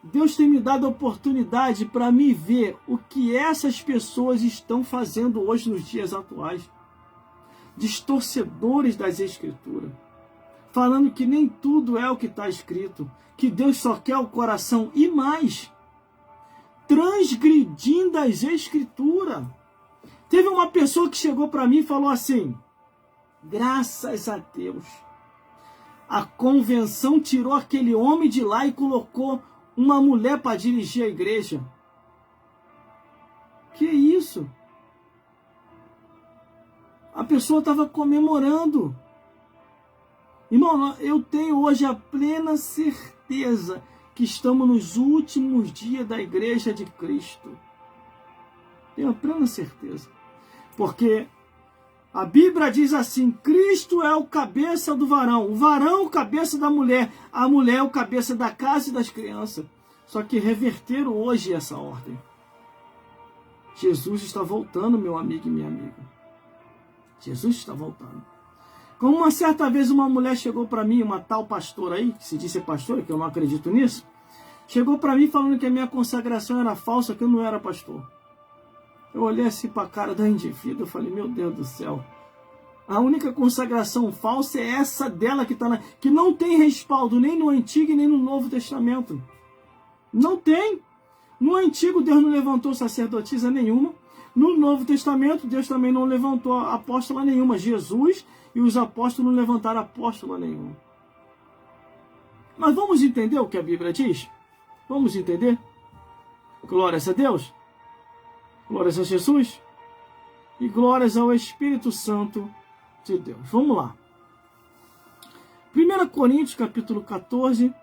Deus tem me dado a oportunidade para me ver o que essas pessoas estão fazendo hoje nos dias atuais. Distorcedores das Escrituras. Falando que nem tudo é o que está escrito. Que Deus só quer o coração e mais. Transgredindo as Escrituras. Teve uma pessoa que chegou para mim e falou assim: graças a Deus, a convenção tirou aquele homem de lá e colocou uma mulher para dirigir a igreja. Que isso? A pessoa estava comemorando. Irmão, eu tenho hoje a plena certeza que estamos nos últimos dias da igreja de Cristo. Tenho a plena certeza. Porque a Bíblia diz assim: Cristo é o cabeça do varão, o varão é o cabeça da mulher, a mulher é o cabeça da casa e das crianças. Só que reverteram hoje essa ordem. Jesus está voltando, meu amigo e minha amiga. Jesus está voltando. Como uma certa vez uma mulher chegou para mim, uma tal pastora aí, que se diz ser pastora, que eu não acredito nisso, chegou para mim falando que a minha consagração era falsa, que eu não era pastor. Eu olhei assim para a cara da indivídua, eu falei: meu Deus do céu, a única consagração falsa é essa dela que não tem respaldo nem no Antigo e nem no Novo Testamento. Não tem. No Antigo Deus não levantou sacerdotisa nenhuma. No Novo Testamento Deus também não levantou apóstola nenhuma. Jesus e os apóstolos não levantaram apóstola nenhuma. Mas vamos entender o que a Bíblia diz? Vamos entender? Glórias a Deus, glórias a Jesus e glórias ao Espírito Santo de Deus. Vamos lá. 1 Coríntios, capítulo 14,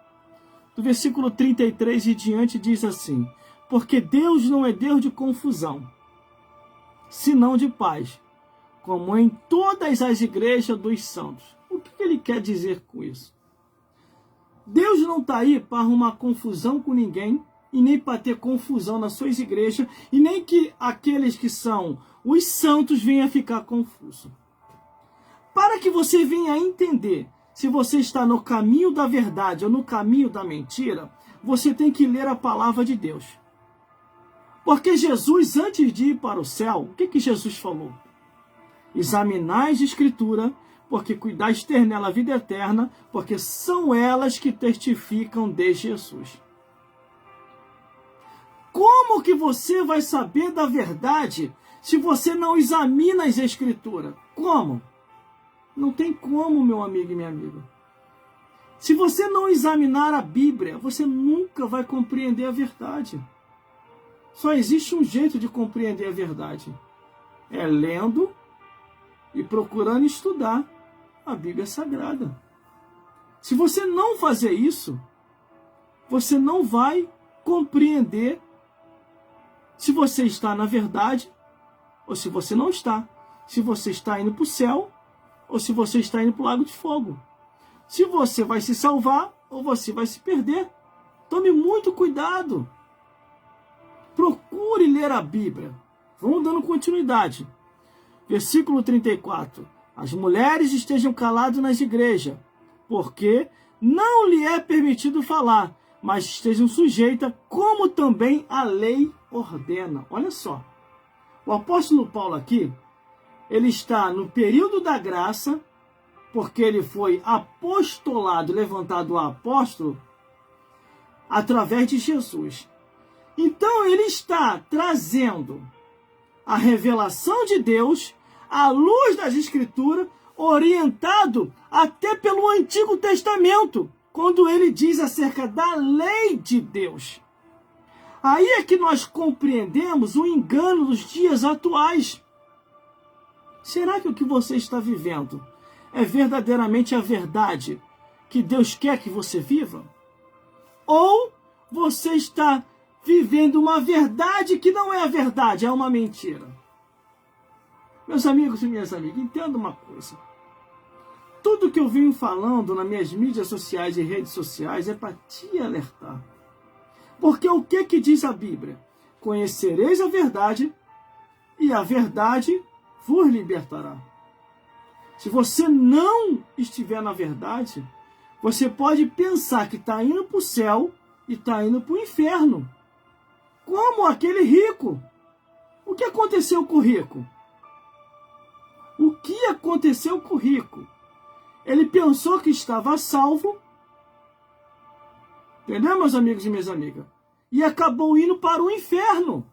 do versículo 33 e diante, diz assim: porque Deus não é Deus de confusão, senão de paz, como em todas as igrejas dos santos. O que ele quer dizer com isso? Deus não está aí para arrumar confusão com ninguém, e nem para ter confusão nas suas igrejas, e nem que aqueles que são os santos venham a ficar confusos. Para que você venha a entender se você está no caminho da verdade ou no caminho da mentira, você tem que ler a palavra de Deus. Porque Jesus, antes de ir para o céu, o que Jesus falou? Examinais a Escritura, porque cuidais ter nela a vida eterna, porque são elas que testificam de Jesus. Como que você vai saber da verdade se você não examina as Escrituras? Como? Não tem como, meu amigo e minha amiga. Se você não examinar a Bíblia, você nunca vai compreender a verdade. Só existe um jeito de compreender a verdade. É lendo e procurando estudar a Bíblia Sagrada. Se você não fazer isso, você não vai compreender se você está na verdade ou se você não está. Se você está indo para o céu ou se você está indo para o lago de fogo. Se você vai se salvar ou você vai se perder. Tome muito cuidado. Procure ler a Bíblia. Vamos dando continuidade. Versículo 34. As mulheres estejam caladas nas igrejas, porque não lhe é permitido falar, mas estejam sujeitas, como também a lei ordena. Olha só. O apóstolo Paulo aqui, ele está no período da graça, porque ele foi apostolado, levantado a apóstolo, através de Jesus. Então ele está trazendo a revelação de Deus, à luz das Escrituras, orientado até pelo Antigo Testamento, quando ele diz acerca da lei de Deus. Aí é que nós compreendemos o engano dos dias atuais. Será que o que você está vivendo é verdadeiramente a verdade que Deus quer que você viva? Ou você está vivendo uma verdade que não é a verdade, é uma mentira? Meus amigos e minhas amigas, entenda uma coisa. Tudo que eu venho falando nas minhas mídias sociais e redes sociais é para te alertar. Porque o que diz a Bíblia? Conhecereis a verdade e a verdade vos libertará. Se você não estiver na verdade, você pode pensar que está indo para o céu e está indo para o inferno. Como aquele rico. O que aconteceu com o rico? O que aconteceu com o rico? Ele pensou que estava salvo, entendeu, meus amigos e minhas amigas? E acabou indo para o inferno.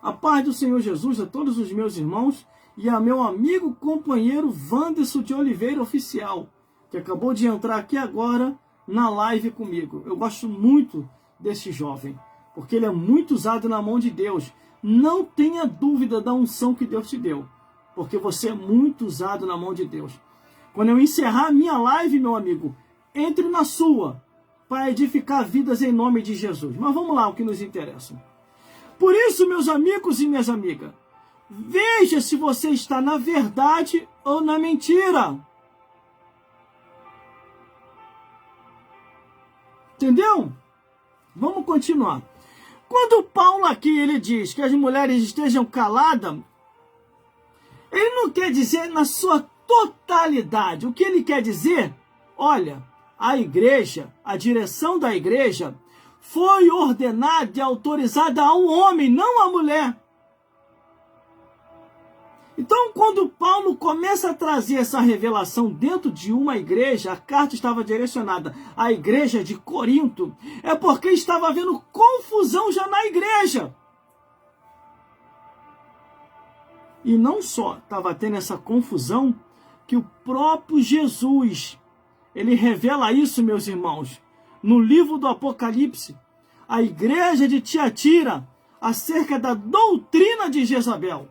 A paz do Senhor Jesus a todos os meus irmãos e a meu amigo companheiro Wanderson de Oliveira Oficial, que acabou de entrar aqui agora na live comigo. Eu gosto muito desse jovem, porque ele é muito usado na mão de Deus. Não tenha dúvida da unção que Deus te deu, porque você é muito usado na mão de Deus. Quando eu encerrar a minha live, meu amigo, entre na sua, para edificar vidas em nome de Jesus. Mas vamos lá, o que nos interessa. Por isso, meus amigos e minhas amigas, veja se você está na verdade ou na mentira. Entendeu? Vamos continuar. Quando Paulo aqui ele diz que as mulheres estejam caladas, ele não quer dizer na sua totalidade. O que ele quer dizer? Olha, a igreja, a direção da igreja, foi ordenada e autorizada ao homem, não à mulher. Então, quando Paulo começa a trazer essa revelação dentro de uma igreja, a carta estava direcionada à igreja de Corinto, é porque estava havendo confusão já na igreja. E não só estava tendo essa confusão, que o próprio Jesus, ele revela isso, meus irmãos, no livro do Apocalipse, a igreja de Tiatira, acerca da doutrina de Jezabel.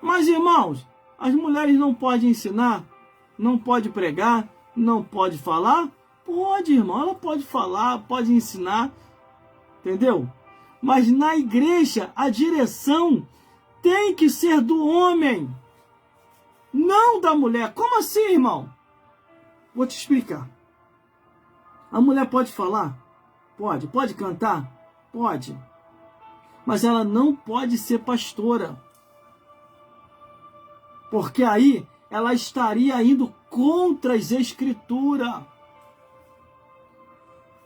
Mas, irmãos, as mulheres não podem ensinar, não podem pregar, não podem falar? Pode, irmão, ela pode falar, pode ensinar, entendeu? Mas na igreja, a direção tem que ser do homem, não da mulher. Como assim, irmão? Vou te explicar. A mulher pode falar? Pode. Pode cantar? Pode. Mas ela não pode ser pastora. Porque aí ela estaria indo contra as Escrituras.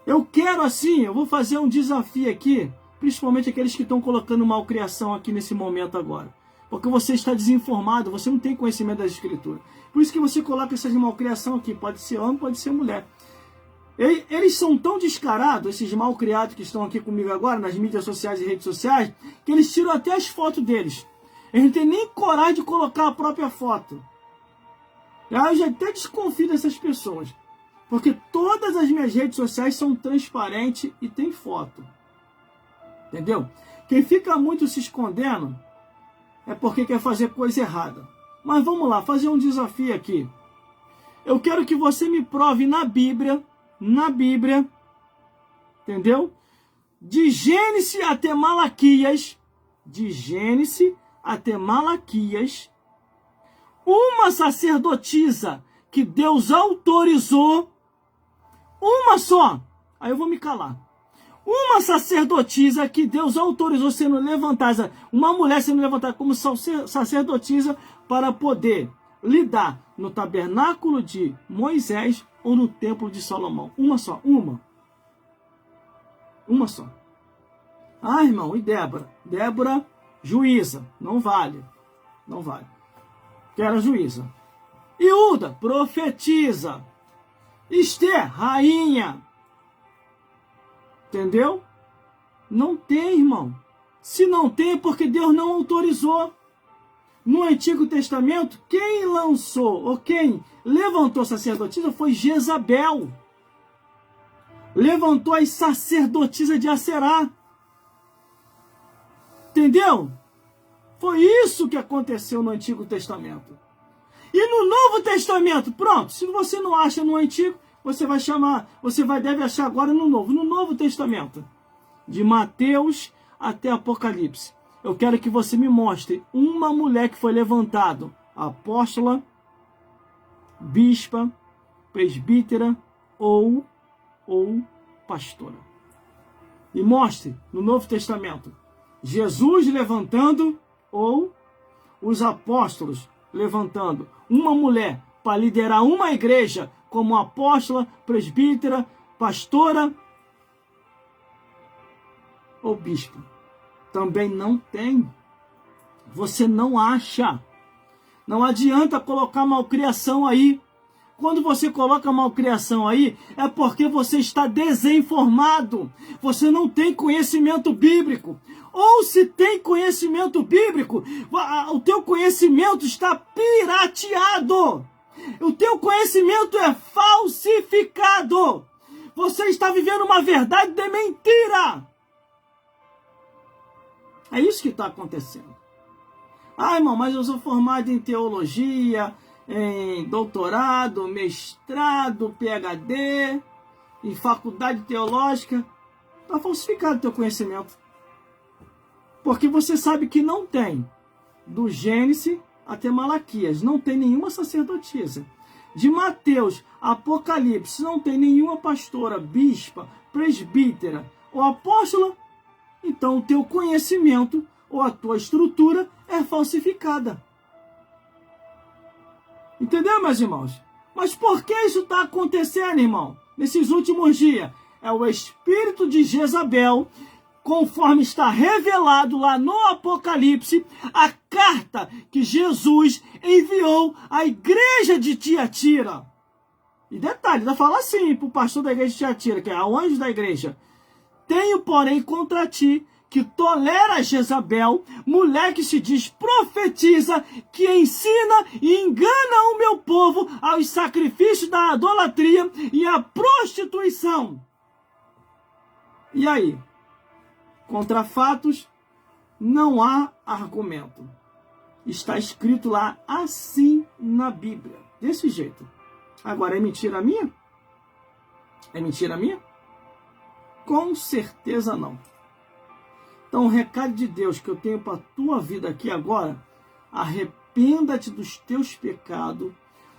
Eu quero assim, eu vou fazer um desafio aqui, principalmente aqueles que estão colocando malcriação aqui nesse momento agora. Porque você está desinformado, você não tem conhecimento das Escrituras. Por isso que você coloca essas malcriação aqui, pode ser homem, pode ser mulher. Eles são tão descarados, esses malcriados que estão aqui comigo agora, nas mídias sociais e redes sociais, que eles tiram até as fotos deles. Eles não têm nem coragem de colocar a própria foto. Eu já até desconfio dessas pessoas. Porque todas as minhas redes sociais são transparentes e tem foto. Entendeu? Quem fica muito se escondendo é porque quer fazer coisa errada. Mas vamos lá, fazer um desafio aqui. Eu quero que você me prove na Bíblia, entendeu? De Gênesis até Malaquias, uma sacerdotisa que Deus autorizou, uma só, aí eu vou me calar. Uma sacerdotisa que Deus autorizou sendo levantada, uma mulher sendo levantada como sacerdotisa para poder lidar no tabernáculo de Moisés ou no templo de Salomão. Uma só, uma só. Ah, irmão, e Débora? Débora, juíza, não vale. Que era juíza. Iuda, profetiza. Esther, rainha. Entendeu? Não tem, irmão. Se não tem, é porque Deus não autorizou. No Antigo Testamento, quem lançou ou quem levantou sacerdotisa foi Jezabel. Levantou as sacerdotisas de Aserá. Entendeu? Foi isso que aconteceu no Antigo Testamento. E no Novo Testamento, pronto, se você não acha no Antigo, deve achar agora no Novo. No Novo Testamento, de Mateus até Apocalipse, eu quero que você me mostre uma mulher que foi levantada, apóstola, bispa, presbítera ou pastora. E mostre no Novo Testamento Jesus levantando ou os apóstolos levantando uma mulher para liderar uma igreja como apóstola, presbítera, pastora ou bispo. Também não tem. Você não acha. Não adianta colocar malcriação aí. Quando você coloca malcriação aí, é porque você está desinformado. Você não tem conhecimento bíblico. Ou se tem conhecimento bíblico, o teu conhecimento está pirateado. O teu conhecimento é falsificado. Você está vivendo uma verdade de mentira. É isso que está acontecendo. Ah, irmão, mas eu sou formado em teologia, em doutorado, mestrado, PhD, em faculdade teológica. Está falsificado o teu conhecimento. Porque você sabe que não tem. Do Gênesis até Malaquias, não tem nenhuma sacerdotisa. De Mateus a Apocalipse, não tem nenhuma pastora, bispa, presbítera ou apóstola. Então o teu conhecimento ou a tua estrutura é falsificada. Entendeu, meus irmãos? Mas por que isso está acontecendo, irmão? Nesses últimos dias, é o espírito de Jezabel, conforme está revelado lá no Apocalipse, a carta que Jesus enviou à igreja de Tiatira. E detalhe, ainda fala assim para o pastor da igreja de Tiatira, que é o anjo da igreja: tenho, porém, contra ti que tolera Jezabel, mulher que se diz profetiza, que ensina e engana o meu povo aos sacrifícios da idolatria e à prostituição. E aí? Contra fatos, não há argumento. Está escrito lá assim na Bíblia, desse jeito. Agora, é mentira minha? É mentira minha? Com certeza não. Então, o recado de Deus que eu tenho para a tua vida aqui agora: arrependa-te dos teus pecados,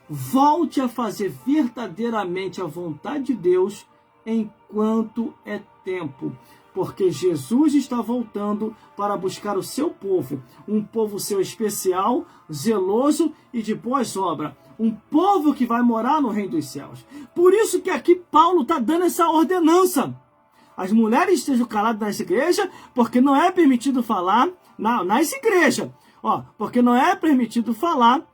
volte a fazer verdadeiramente a vontade de Deus enquanto é tempo. Porque Jesus está voltando para buscar o seu povo, um povo seu especial, zeloso e de boas obras, um povo que vai morar no reino dos céus. Por isso que aqui Paulo está dando essa ordenança. As mulheres estejam caladas nas igrejas, porque não é permitido falar nas igrejas. Porque não é permitido falar,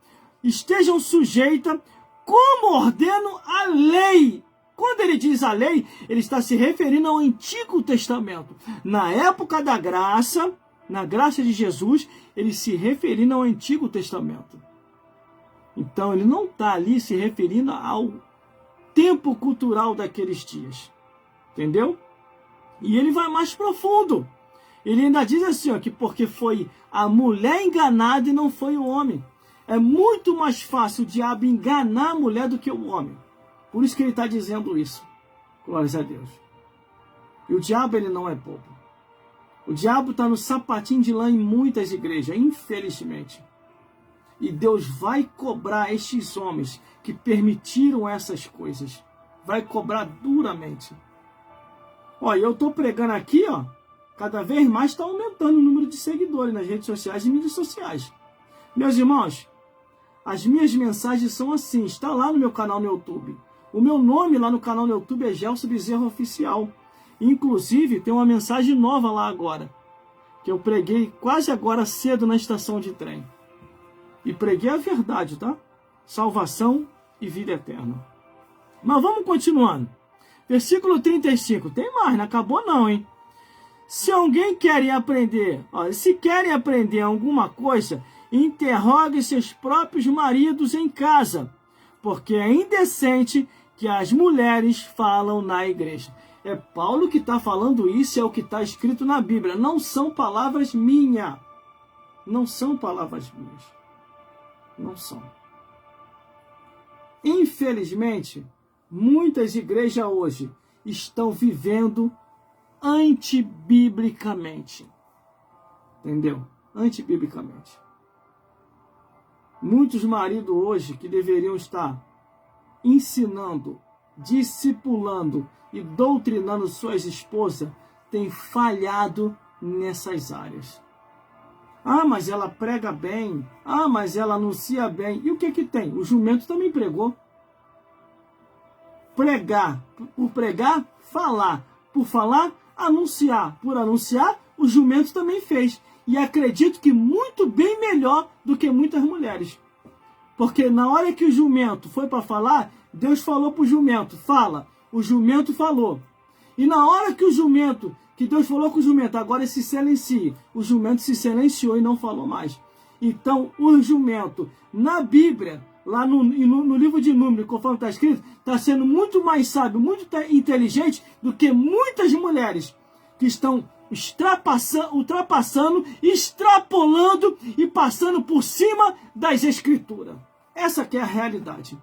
estejam sujeitas como ordeno a lei. Quando ele diz a lei, ele está se referindo ao Antigo Testamento. Na época da graça, na graça de Jesus, ele se referindo ao Antigo Testamento. Então, ele não está ali se referindo ao tempo cultural daqueles dias. Entendeu? E ele vai mais profundo. Ele ainda diz assim, que porque foi a mulher enganada e não foi o homem. É muito mais fácil o diabo enganar a mulher do que o homem. Por isso que ele está dizendo isso. Glórias a Deus. E o diabo, ele não é bobo. O diabo está no sapatinho de lã em muitas igrejas, infelizmente. E Deus vai cobrar estes homens que permitiram essas coisas. Vai cobrar duramente. Eu estou pregando aqui, cada vez mais está aumentando o número de seguidores nas redes sociais e mídias sociais. Meus irmãos, as minhas mensagens são assim, está lá no meu canal no YouTube. O meu nome lá no canal no YouTube é Gelson Bezerra Oficial. Inclusive, tem uma mensagem nova lá agora, que eu preguei quase agora cedo na estação de trem. E preguei a verdade, tá? Salvação e vida eterna. Mas vamos continuando. Versículo 35. Tem mais, não acabou não, hein? Se alguém quer aprender, se querem aprender alguma coisa, interrogue seus próprios maridos em casa, porque é indecente que as mulheres falam na igreja. É Paulo que está falando isso, é o que está escrito na Bíblia. Não são palavras minhas. Não são palavras minhas. Não são. Infelizmente, muitas igrejas hoje estão vivendo antibiblicamente. Entendeu? Antibiblicamente. Muitos maridos hoje que deveriam estar ensinando, discipulando e doutrinando suas esposas têm falhado nessas áreas. Mas ela prega bem. Mas ela anuncia bem. E o que tem? O jumento também pregou. Pregar, por pregar, falar. Por falar, anunciar. Por anunciar, o jumento também fez. E acredito que muito bem melhor do que muitas mulheres. Porque na hora que o jumento foi para falar, Deus falou para o jumento, fala. O jumento falou. E na hora que Deus falou com o jumento, agora ele se silencia. O jumento se silenciou e não falou mais. Então, o jumento, na Bíblia, lá no livro de Números, conforme está escrito, está sendo muito mais sábio, muito inteligente do que muitas mulheres que estão ultrapassando, extrapolando e passando por cima das Escrituras. Essa que é a realidade.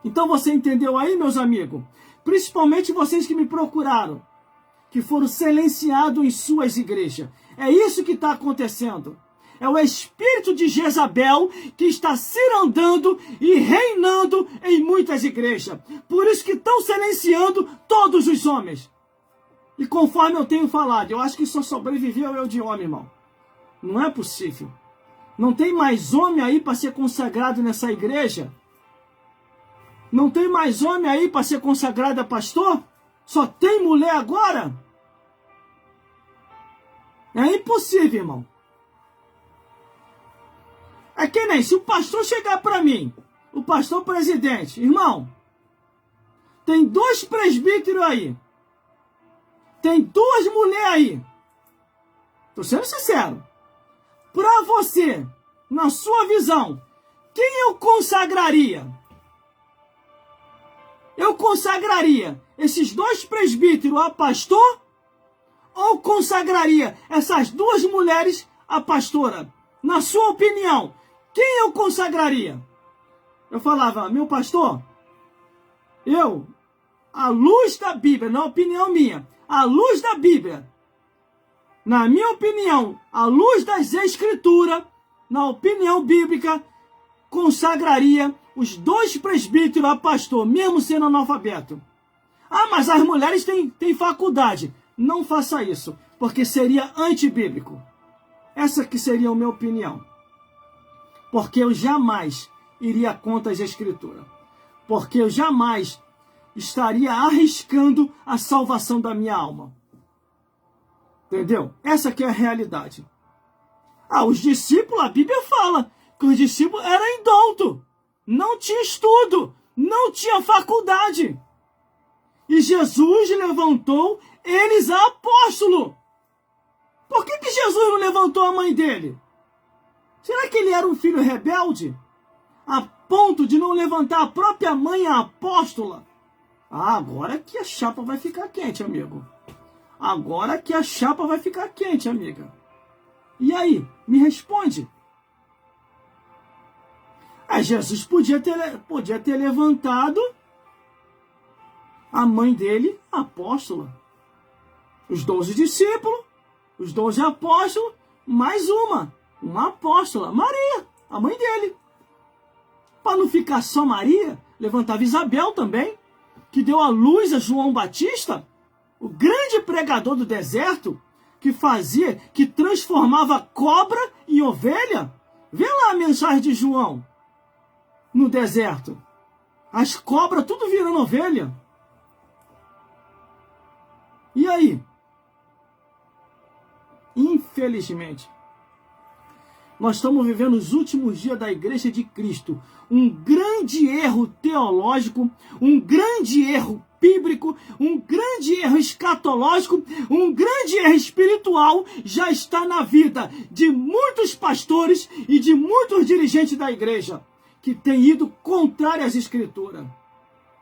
Então você entendeu aí, meus amigos? Principalmente vocês que me procuraram, que foram silenciados em suas igrejas. É isso que está acontecendo. É o espírito de Jezabel que está cirandando e reinando em muitas igrejas. Por isso que estão silenciando todos os homens. E conforme eu tenho falado, eu acho que só sobreviveu eu de homem, irmão. Não é possível. Não tem mais homem aí para ser consagrado nessa igreja? Não tem mais homem aí para ser consagrado a pastor? Só tem mulher agora? É impossível, irmão. É que nem se o pastor chegar para mim, o pastor presidente, irmão, tem 2 presbíteros aí, tem 2 mulheres aí, Estou sendo sincero. Para você, na sua visão, quem eu consagraria? Eu consagraria esses 2 presbíteros a pastor ou consagraria essas 2 mulheres a pastora? Na sua opinião, quem eu consagraria? Eu falava, meu pastor, à luz da Bíblia, na opinião minha, à luz da Bíblia, na minha opinião, à luz das Escrituras, na opinião bíblica, consagraria os 2 presbíteros a pastor, mesmo sendo analfabeto. Ah, mas as mulheres têm faculdade. Não faça isso, porque seria antibíblico. Essa que seria a minha opinião. Porque eu jamais iria contra as Escrituras. Porque eu jamais estaria arriscando a salvação da minha alma. Entendeu? Essa que é a realidade. Ah, os discípulos, a Bíblia fala que os discípulos eram indoutos. Não tinha estudo, não tinha faculdade. E Jesus levantou eles a apóstolo. Por que Jesus não levantou a mãe dele? Será que ele era um filho rebelde? A ponto de não levantar a própria mãe a apóstola? Ah, agora que a chapa vai ficar quente, amigo. Agora que a chapa vai ficar quente, amiga. E aí, me responde. Jesus podia ter levantado a mãe dele, a apóstola. Os 12 discípulos, os 12 apóstolos, mais uma apóstola, Maria, a mãe dele. Para não ficar só Maria, levantava Isabel também, que deu à luz a João Batista, o grande pregador do deserto, que transformava cobra em ovelha. Vê lá a mensagem de João no deserto. As cobras tudo virando ovelha. E aí? Infelizmente, nós estamos vivendo os últimos dias da Igreja de Cristo. Um grande erro teológico, um grande erro bíblico, um grande erro escatológico, um grande erro espiritual já está na vida de muitos pastores e de muitos dirigentes da igreja que têm ido contrário às Escrituras.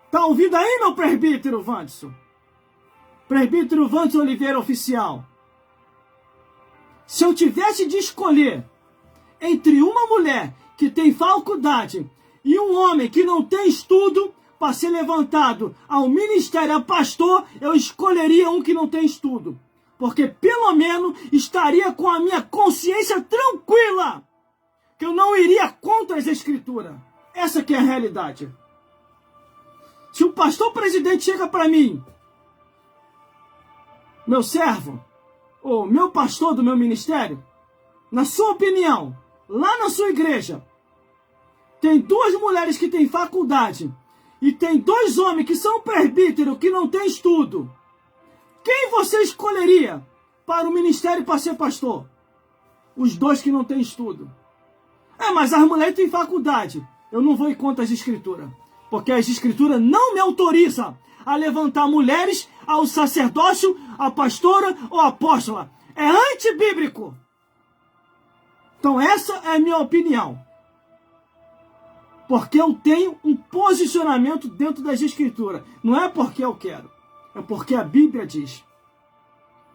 Tá ouvindo aí, meu presbítero Wanderson? Presbítero Wanderson Oliveira Oficial. Se eu tivesse de escolher entre uma mulher que tem faculdade e um homem que não tem estudo para ser levantado ao ministério a pastor, eu escolheria um que não tem estudo. Porque pelo menos estaria com a minha consciência tranquila, que eu não iria contra as Escrituras. Essa que é a realidade. Se o pastor presidente chega para mim, meu servo, ou meu pastor do meu ministério, na sua opinião, lá na sua igreja, tem 2 mulheres que têm faculdade e tem 2 homens que são presbíteros que não têm estudo. Quem você escolheria para o ministério para ser pastor? Os 2 que não têm estudo. Mas as mulheres têm faculdade. Eu não vou ir contra as Escrituras, porque as Escrituras não me autorizam a levantar mulheres ao sacerdócio, a pastora ou a apóstola. É antibíblico. Então essa é a minha opinião. Porque eu tenho um posicionamento dentro das Escrituras. Não é porque eu quero. É porque a Bíblia diz.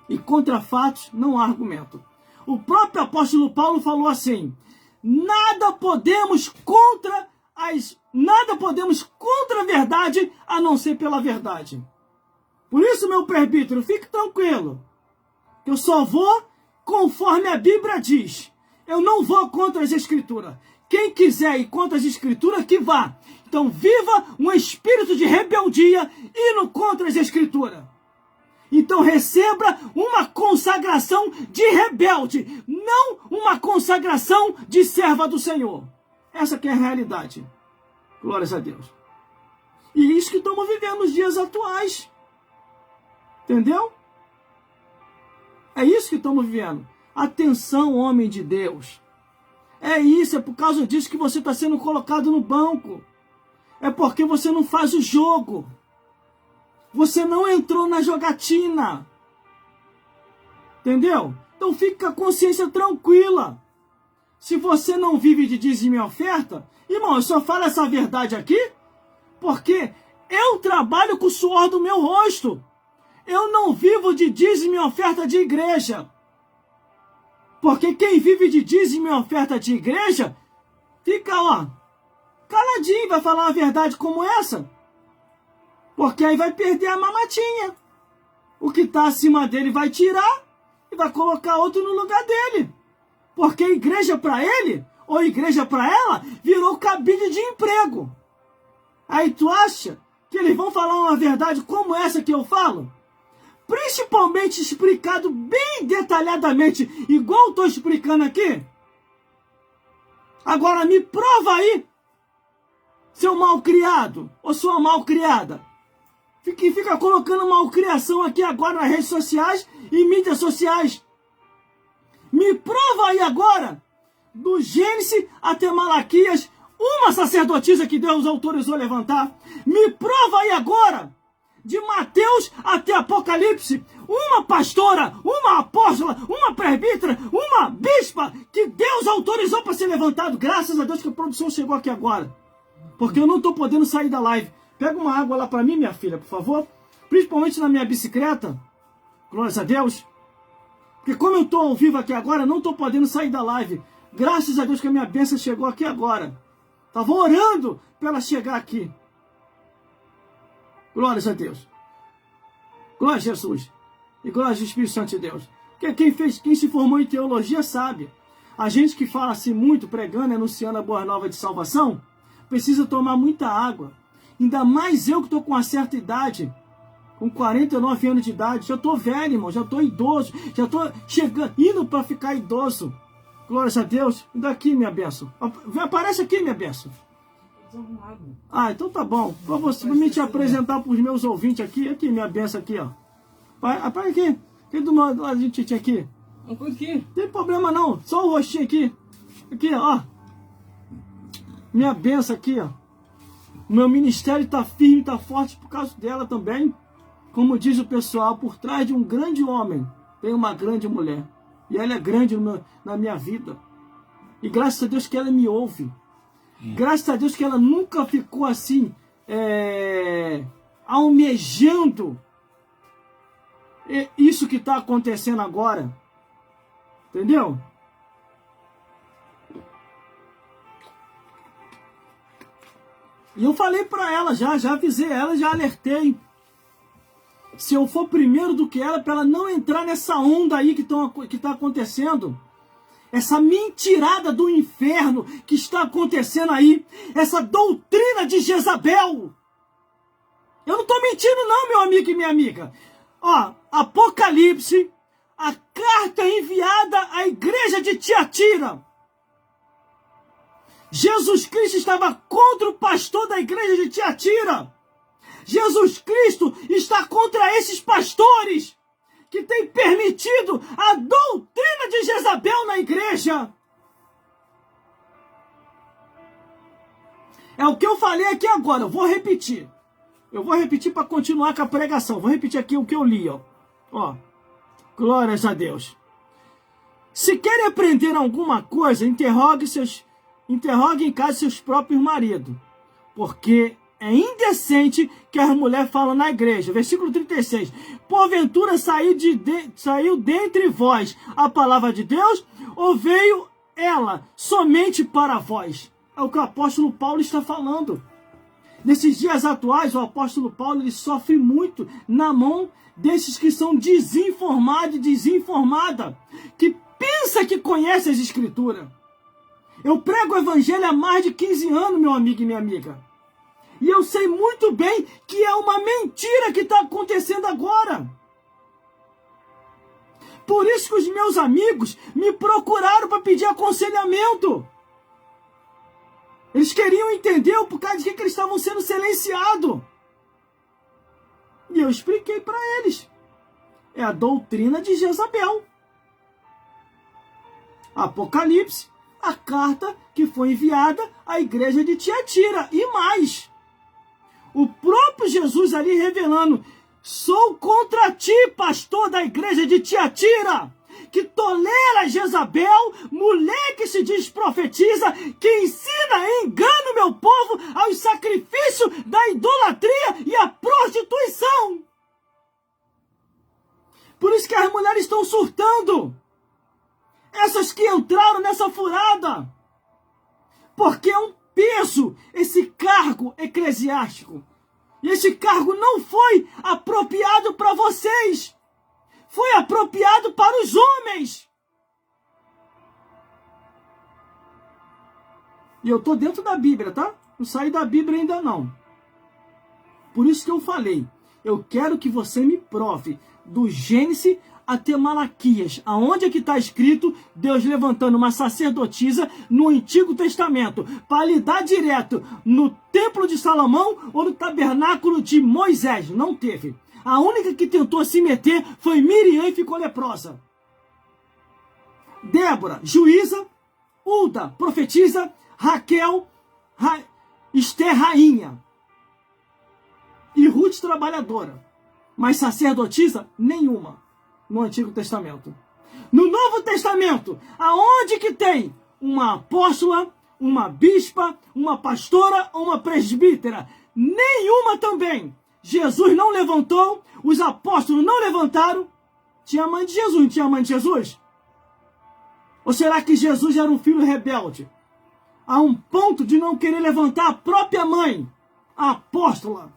E contra fatos não há argumento. O próprio apóstolo Paulo falou assim: nada podemos contra a verdade a não ser pela verdade. Por isso, meu presbítero, fique tranquilo. Eu só vou conforme a Bíblia diz. Eu não vou contra as Escrituras. Quem quiser ir contra as Escrituras, que vá. Então, viva um espírito de rebeldia indo contra as Escrituras. Então, receba uma consagração de rebelde, não uma consagração de serva do Senhor. Essa que é a realidade. Glórias a Deus. E isso que estamos vivendo nos dias atuais. Entendeu? É isso que estamos vivendo. Atenção, homem de Deus. É isso, é por causa disso que você está sendo colocado no banco. É porque você não faz o jogo. Você não entrou na jogatina. Entendeu? Então fique com a consciência tranquila. Se você não vive de dízimo e oferta, irmão, eu só falo essa verdade aqui porque eu trabalho com o suor do meu rosto. Eu não vivo de dízimo e oferta de igreja. Porque quem vive de dízimo e oferta de igreja, fica, ó, caladinho, vai falar uma verdade como essa. Porque aí vai perder a mamatinha. O que está acima dele vai tirar e vai colocar outro no lugar dele. Porque igreja para ele, ou igreja para ela, virou cabide de emprego. Aí tu acha que eles vão falar uma verdade como essa que eu falo? Principalmente explicado bem detalhadamente, igual eu estou explicando aqui. Agora me prova aí, seu malcriado, ou sua malcriada. Fica colocando malcriação aqui agora nas redes sociais e mídias sociais. Me prova aí agora, do Gênesis até Malaquias, uma sacerdotisa que Deus autorizou levantar. Me prova aí agora, de Mateus até Apocalipse, uma pastora, uma apóstola, uma presbítera, uma bispa que Deus autorizou para ser levantado. Graças a Deus que a produção chegou aqui agora. Porque eu não estou podendo sair da live. Pega uma água lá para mim, minha filha, por favor. Principalmente na minha bicicleta. Glórias a Deus. Porque como eu estou ao vivo aqui agora, não estou podendo sair da live. Graças a Deus que a minha bênção chegou aqui agora. Estava orando para ela chegar aqui. Glórias a Deus. Glória a Jesus. E glória ao Espírito Santo de Deus. Porque quem se formou em teologia sabe. A gente que fala assim muito, pregando, anunciando a boa nova de salvação, precisa tomar muita água. Ainda mais eu que estou com uma certa idade, com 49 anos de idade. Já estou velho, irmão, já estou idoso, já estou indo para ficar idoso. Glórias a Deus. Daqui, minha bênção. Aparece aqui, minha bênção. Ah, então tá bom. Para você me te apresentar para os meus ouvintes aqui. Aqui, minha bênção aqui, ó. Aparece aqui. Aqui do meu lado, aqui. Uma coisa aqui. Não tem problema não. Só o rostinho aqui. Aqui, ó. Minha bênção aqui, ó. O meu ministério está firme, está forte por causa dela também. Como diz o pessoal, por trás de um grande homem tem uma grande mulher. E ela é grande na minha vida. E graças a Deus que ela me ouve. Graças a Deus que ela nunca ficou assim, almejando isso que está acontecendo agora. Entendeu? E eu falei para ela já avisei ela, já alertei. Se eu for primeiro do que ela, para ela não entrar nessa onda aí que está acontecendo. Essa mentirada do inferno que está acontecendo aí. Essa doutrina de Jezabel. Eu não estou mentindo não, meu amigo e minha amiga. Ó, Apocalipse, a carta enviada à igreja de Tiatira. Jesus Cristo estava contra o pastor da igreja de Tiatira. Jesus Cristo está contra esses pastores que têm permitido a doutrina de Jezabel na igreja. É o que eu falei aqui agora, eu vou repetir. Eu vou repetir para continuar com a pregação. Vou repetir aqui o que eu li, ó. Ó, glórias a Deus. Se querem aprender alguma coisa, interrogue em casa seus próprios maridos, porque é indecente que as mulheres falam na igreja. Versículo 36. Porventura saiu dentre vós a palavra de Deus, ou veio ela somente para vós? É o que o apóstolo Paulo está falando. Nesses dias atuais, o apóstolo Paulo ele sofre muito na mão desses que são desinformados e desinformada, que pensa que conhece as escrituras. Eu prego o evangelho há mais de 15 anos, meu amigo e minha amiga. E eu sei muito bem que é uma mentira que está acontecendo agora. Por isso que os meus amigos me procuraram para pedir aconselhamento. Eles queriam entender por causa de que eles estavam sendo silenciados. E eu expliquei para eles. É a doutrina de Jezabel. Apocalipse, a carta que foi enviada à igreja de Tiatira. E mais, o próprio Jesus ali revelando Sou contra ti, pastor da igreja de Tiatira, que tolera Jezabel, mulher que se diz profetiza, que ensina e engana o meu povo aos sacrifícios da idolatria e à prostituição. Por isso que as mulheres estão surtando. Essas que entraram nessa furada. Porque é um peso esse cargo eclesiástico. E esse cargo não foi apropriado para vocês. Foi apropriado para os homens. E eu estou dentro da Bíblia, tá? Não saí da Bíblia ainda não. Por isso que eu falei. Eu quero que você me prove do Gênesis até Malaquias, aonde é que está escrito Deus levantando uma sacerdotisa no Antigo Testamento para lidar direto no Templo de Salomão ou no Tabernáculo de Moisés. Não teve. A única que tentou se meter foi Miriam e ficou leprosa. Débora, juíza. Hulda, profetisa. Raquel, Esther, rainha. E Ruth, trabalhadora. Mas sacerdotisa, nenhuma. No Antigo Testamento. No Novo Testamento, aonde que tem uma apóstola, uma bispa, uma pastora ou uma presbítera? Nenhuma também. Jesus não levantou, os apóstolos não levantaram. Tinha a mãe de Jesus, não tinha a mãe de Jesus? Ou será que Jesus era um filho rebelde? A um ponto de não querer levantar a própria mãe, a apóstola.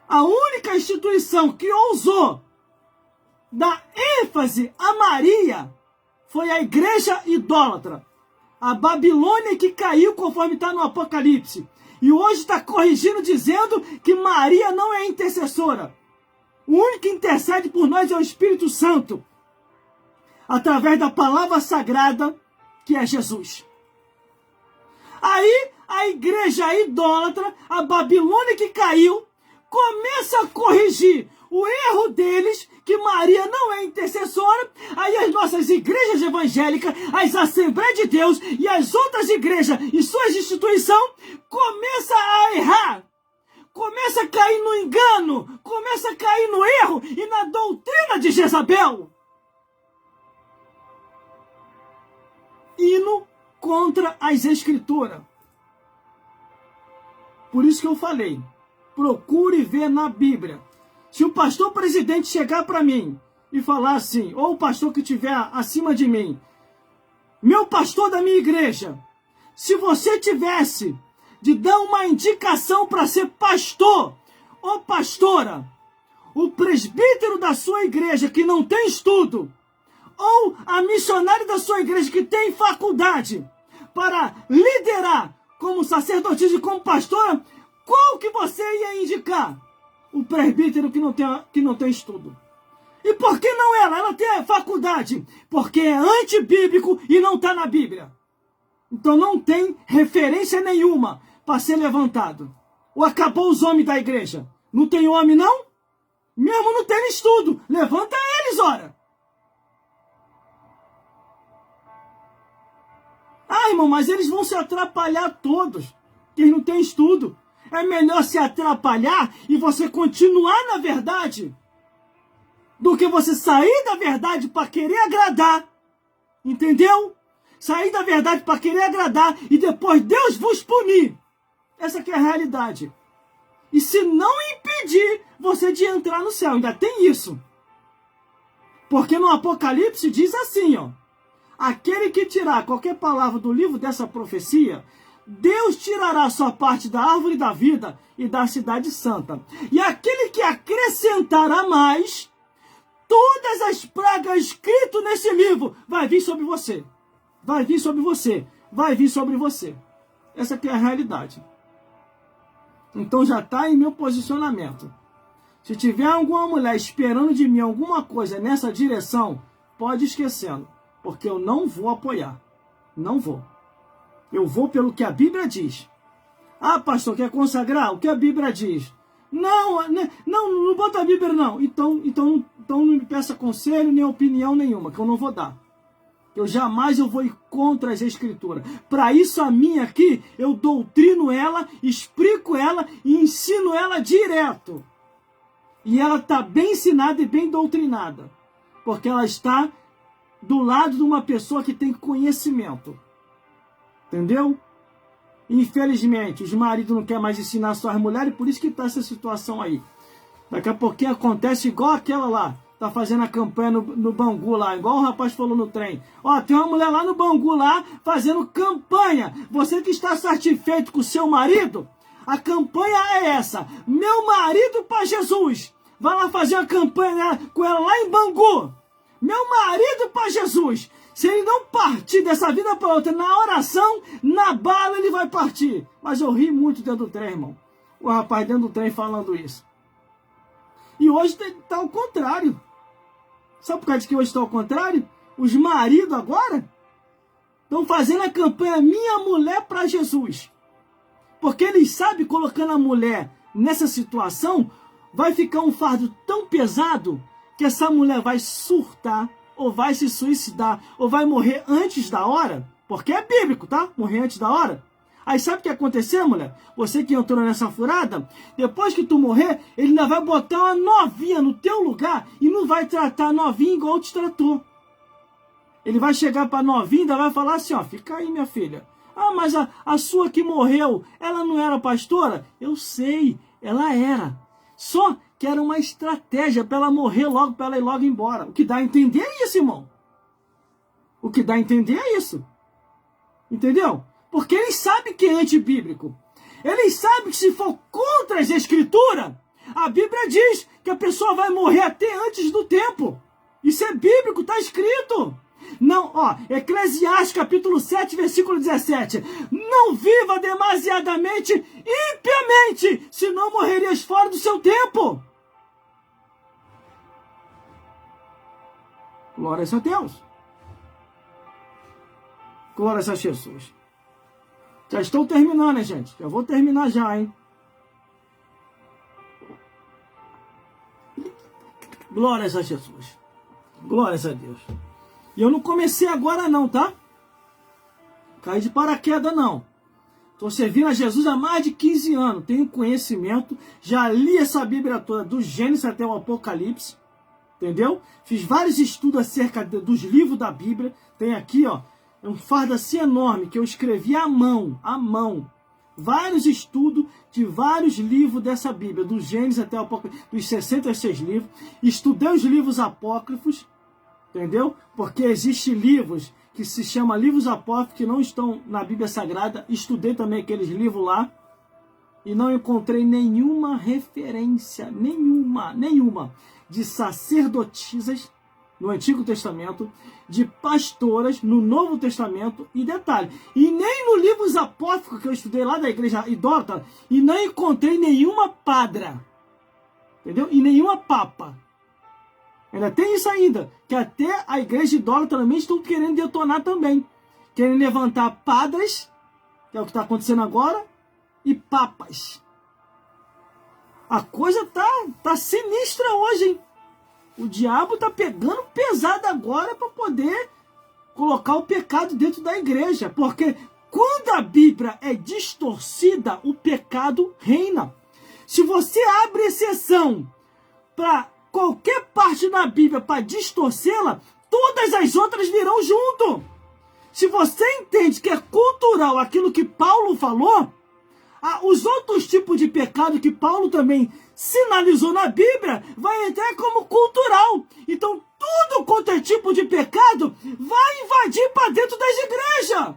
A única instituição que ousou dar ênfase a Maria foi a igreja idólatra. A Babilônia que caiu, conforme está no Apocalipse. E hoje está corrigindo, dizendo que Maria não é intercessora. O único que intercede por nós é o Espírito Santo. Através da palavra sagrada, que é Jesus. Aí, a igreja idólatra, a Babilônia que caiu, começa a corrigir o erro deles, que Maria não é intercessora. Aí as nossas igrejas evangélicas, as Assembleias de Deus e as outras igrejas e suas instituições começam a errar. Começa a cair no engano, começa a cair no erro e na doutrina de Jezabel. Indo contra as Escrituras. Por isso que eu falei. Procure ver na Bíblia. Se o pastor presidente chegar para mim e falar assim, ou o pastor que estiver acima de mim, meu pastor da minha igreja, se você tivesse de dar uma indicação para ser pastor ou pastora, o presbítero da sua igreja que não tem estudo, ou a missionária da sua igreja que tem faculdade para liderar como sacerdotisa e como pastora, qual que você ia indicar? O presbítero que não tem estudo. E por que não ela? Ela tem faculdade. Porque é antibíblico e não está na Bíblia. Então não tem referência nenhuma para ser levantado. Ou acabou os homens da igreja? Não tem homem, não? Mesmo não tendo estudo. Levanta eles, ora. Ah, irmão, mas eles vão se atrapalhar todos. Eles não têm estudo. É melhor se atrapalhar e você continuar na verdade do que você sair da verdade para querer agradar. Entendeu? Sair da verdade para querer agradar e depois Deus vos punir. Essa que é a realidade. E se não impedir você de entrar no céu, ainda tem isso. Porque no Apocalipse diz assim, ó. Aquele que tirar qualquer palavra do livro dessa profecia, Deus tirará sua parte da árvore da vida e da cidade santa. E aquele que acrescentar a mais, todas as pragas escritas nesse livro vai vir sobre você. Vai vir sobre você. Vai vir sobre você. Essa aqui é a realidade. Então já está em meu posicionamento. Se tiver alguma mulher esperando de mim alguma coisa nessa direção, pode esquecê-lo. Porque eu não vou apoiar. Não vou. Eu vou pelo que a Bíblia diz. Ah, pastor, quer consagrar? O que a Bíblia diz? Não bota a Bíblia, não. Então não me peça conselho nem opinião nenhuma, que eu não vou dar. Eu jamais vou ir contra as escrituras. Para isso a minha aqui, eu doutrino ela, explico ela e ensino ela direto. E ela está bem ensinada e bem doutrinada. Porque ela está do lado de uma pessoa que tem conhecimento. Entendeu? Infelizmente, os maridos não querem mais ensinar suas mulheres, por isso que está essa situação aí. Daqui a pouquinho acontece igual aquela lá. Tá fazendo a campanha no Bangu lá, igual o rapaz falou no trem. Ó, tem uma mulher lá no Bangu lá, fazendo campanha. Você que está satisfeito com o seu marido, a campanha é essa. Meu marido para Jesus. Vai lá fazer a campanha com ela lá em Bangu. Meu marido para Jesus. Se ele não partir dessa vida para outra, na oração, na bala ele vai partir. Mas eu ri muito dentro do trem, irmão. O rapaz dentro do trem falando isso. E hoje está ao contrário. Sabe por causa que hoje está ao contrário? Os maridos agora estão fazendo a campanha Minha Mulher para Jesus. Porque eles sabem, colocando a mulher nessa situação, vai ficar um fardo tão pesado que essa mulher vai surtar, ou vai se suicidar, ou vai morrer antes da hora. Porque é bíblico, tá? Morrer antes da hora. Aí sabe o que aconteceu, mulher? Você que entrou nessa furada, depois que tu morrer, ele ainda vai botar uma novinha no teu lugar e não vai tratar a novinha igual te tratou. Ele vai chegar pra novinha e ainda vai falar assim, ó, fica aí, minha filha. Ah, mas a sua que morreu, ela não era pastora? Eu sei, ela era. Só que era uma estratégia para ela morrer logo, para ela ir logo embora. O que dá a entender é isso, irmão. O que dá a entender é isso. Entendeu? Porque eles sabem que é antibíblico. Eles sabem que se for contra as escrituras, a Bíblia diz que a pessoa vai morrer até antes do tempo. Isso é bíblico, está escrito. Não, ó, Eclesiastes capítulo 7, versículo 17. Não viva demasiadamente impiamente, senão morrerias fora do seu tempo. Glória a Deus. Glória a Jesus. Já estou terminando, hein, gente? Já vou terminar já, hein? Glórias a Jesus. Glórias a Deus. E eu não comecei agora não, tá? Caí de paraquedas não. Estou servindo a Jesus há mais de 15 anos. Tenho conhecimento. Já li essa Bíblia toda, do Gênesis até o Apocalipse. Entendeu? Fiz vários estudos acerca dos livros da Bíblia. Tem aqui, ó. É um fardo assim enorme que eu escrevi à mão. Vários estudos de vários livros dessa Bíblia. Do Gênesis até o Apocalipse. Dos 66 livros. Estudei os livros apócrifos. Entendeu? Porque existem livros que se chamam livros apócrifos que não estão na Bíblia Sagrada. Estudei também aqueles livros lá e não encontrei nenhuma referência, nenhuma, de sacerdotisas no Antigo Testamento, de pastoras no Novo Testamento, e detalhe, e nem no livros apócrifos que eu estudei lá da igreja idólatra, e não encontrei nenhuma padra, entendeu? E nenhuma papa. Ainda tem isso ainda, que até a igreja idólatra também estão querendo detonar também. Querem levantar padres, que é o que está acontecendo agora, e papas. A coisa tá sinistra hoje, hein? O diabo tá pegando pesado agora para poder colocar o pecado dentro da igreja. Porque quando a Bíblia é distorcida, o pecado reina. Se você abre exceção para qualquer parte da Bíblia para distorcê-la, todas as outras virão junto. Se você entende que é cultural aquilo que Paulo falou, os outros tipos de pecado que Paulo também sinalizou na Bíblia vai entrar como cultural. Então tudo quanto é tipo de pecado vai invadir para dentro das igrejas.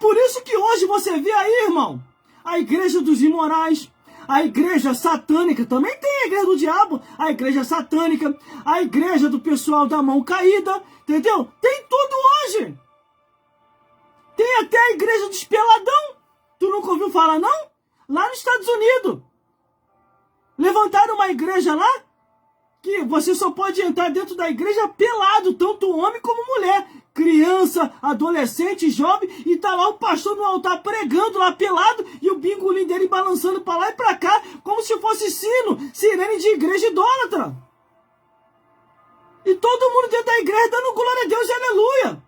Por isso que hoje você vê aí, irmão, a igreja dos imorais, a igreja satânica, também tem a igreja do diabo, a igreja satânica, a igreja do pessoal da mão caída, entendeu? Tem tudo hoje. Tem até a igreja dos peladão. Tu nunca ouviu falar, não? Lá nos Estados Unidos. Levantaram uma igreja lá que você só pode entrar dentro da igreja pelado, tanto homem como mulher. Criança, adolescente, jovem, e tá lá o pastor no altar pregando lá pelado e o bingolim dele balançando para lá e para cá, como se fosse sirene de igreja idólatra. E todo mundo dentro da igreja dando glória a Deus e aleluia.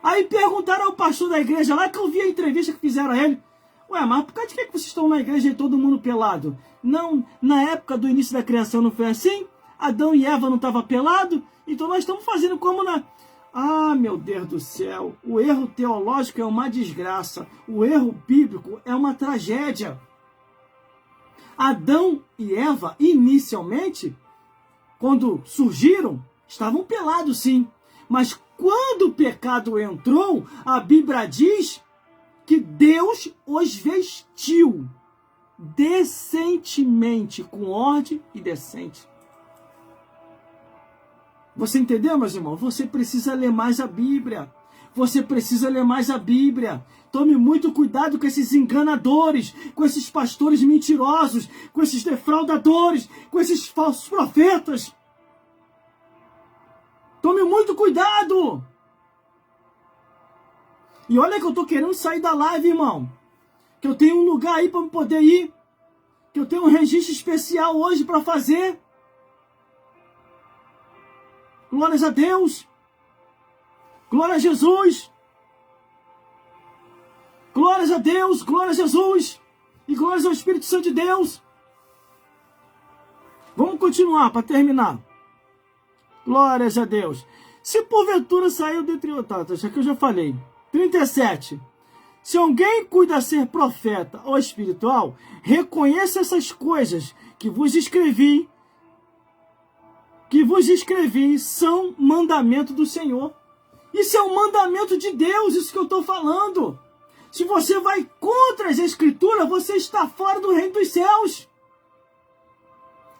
Aí perguntaram ao pastor da igreja lá, que eu vi a entrevista que fizeram a ele. Ué, mas por causa de que vocês estão na igreja e todo mundo pelado? Não, na época do início da criação não foi assim? Adão e Eva não estavam pelados? Então nós estamos fazendo como na... Ah, meu Deus do céu, o erro teológico é uma desgraça. O erro bíblico é uma tragédia. Adão e Eva, inicialmente, quando surgiram, estavam pelados sim. Mas quando o pecado entrou, a Bíblia diz que Deus os vestiu decentemente, com ordem e decente. Você entendeu, meus irmãos? Você precisa ler mais a Bíblia. Você precisa ler mais a Bíblia. Tome muito cuidado com esses enganadores, com esses pastores mentirosos, com esses defraudadores, com esses falsos profetas. Tome muito cuidado. E olha que eu estou querendo sair da live, irmão. Que eu tenho um lugar aí para poder ir. Que eu tenho um registro especial hoje para fazer. Glórias a Deus. Glória a Jesus. Glórias a Deus. Glória a Jesus. E glórias ao Espírito Santo de Deus. Vamos continuar para terminar. Glórias a Deus. Se porventura saiu dentre outros, já que eu já falei. 37. Se alguém cuida ser profeta ou espiritual, reconheça essas coisas que vos escrevi, são mandamento do Senhor. Isso é um mandamento de Deus, isso que eu estou falando. Se você vai contra as Escrituras, você está fora do reino dos céus.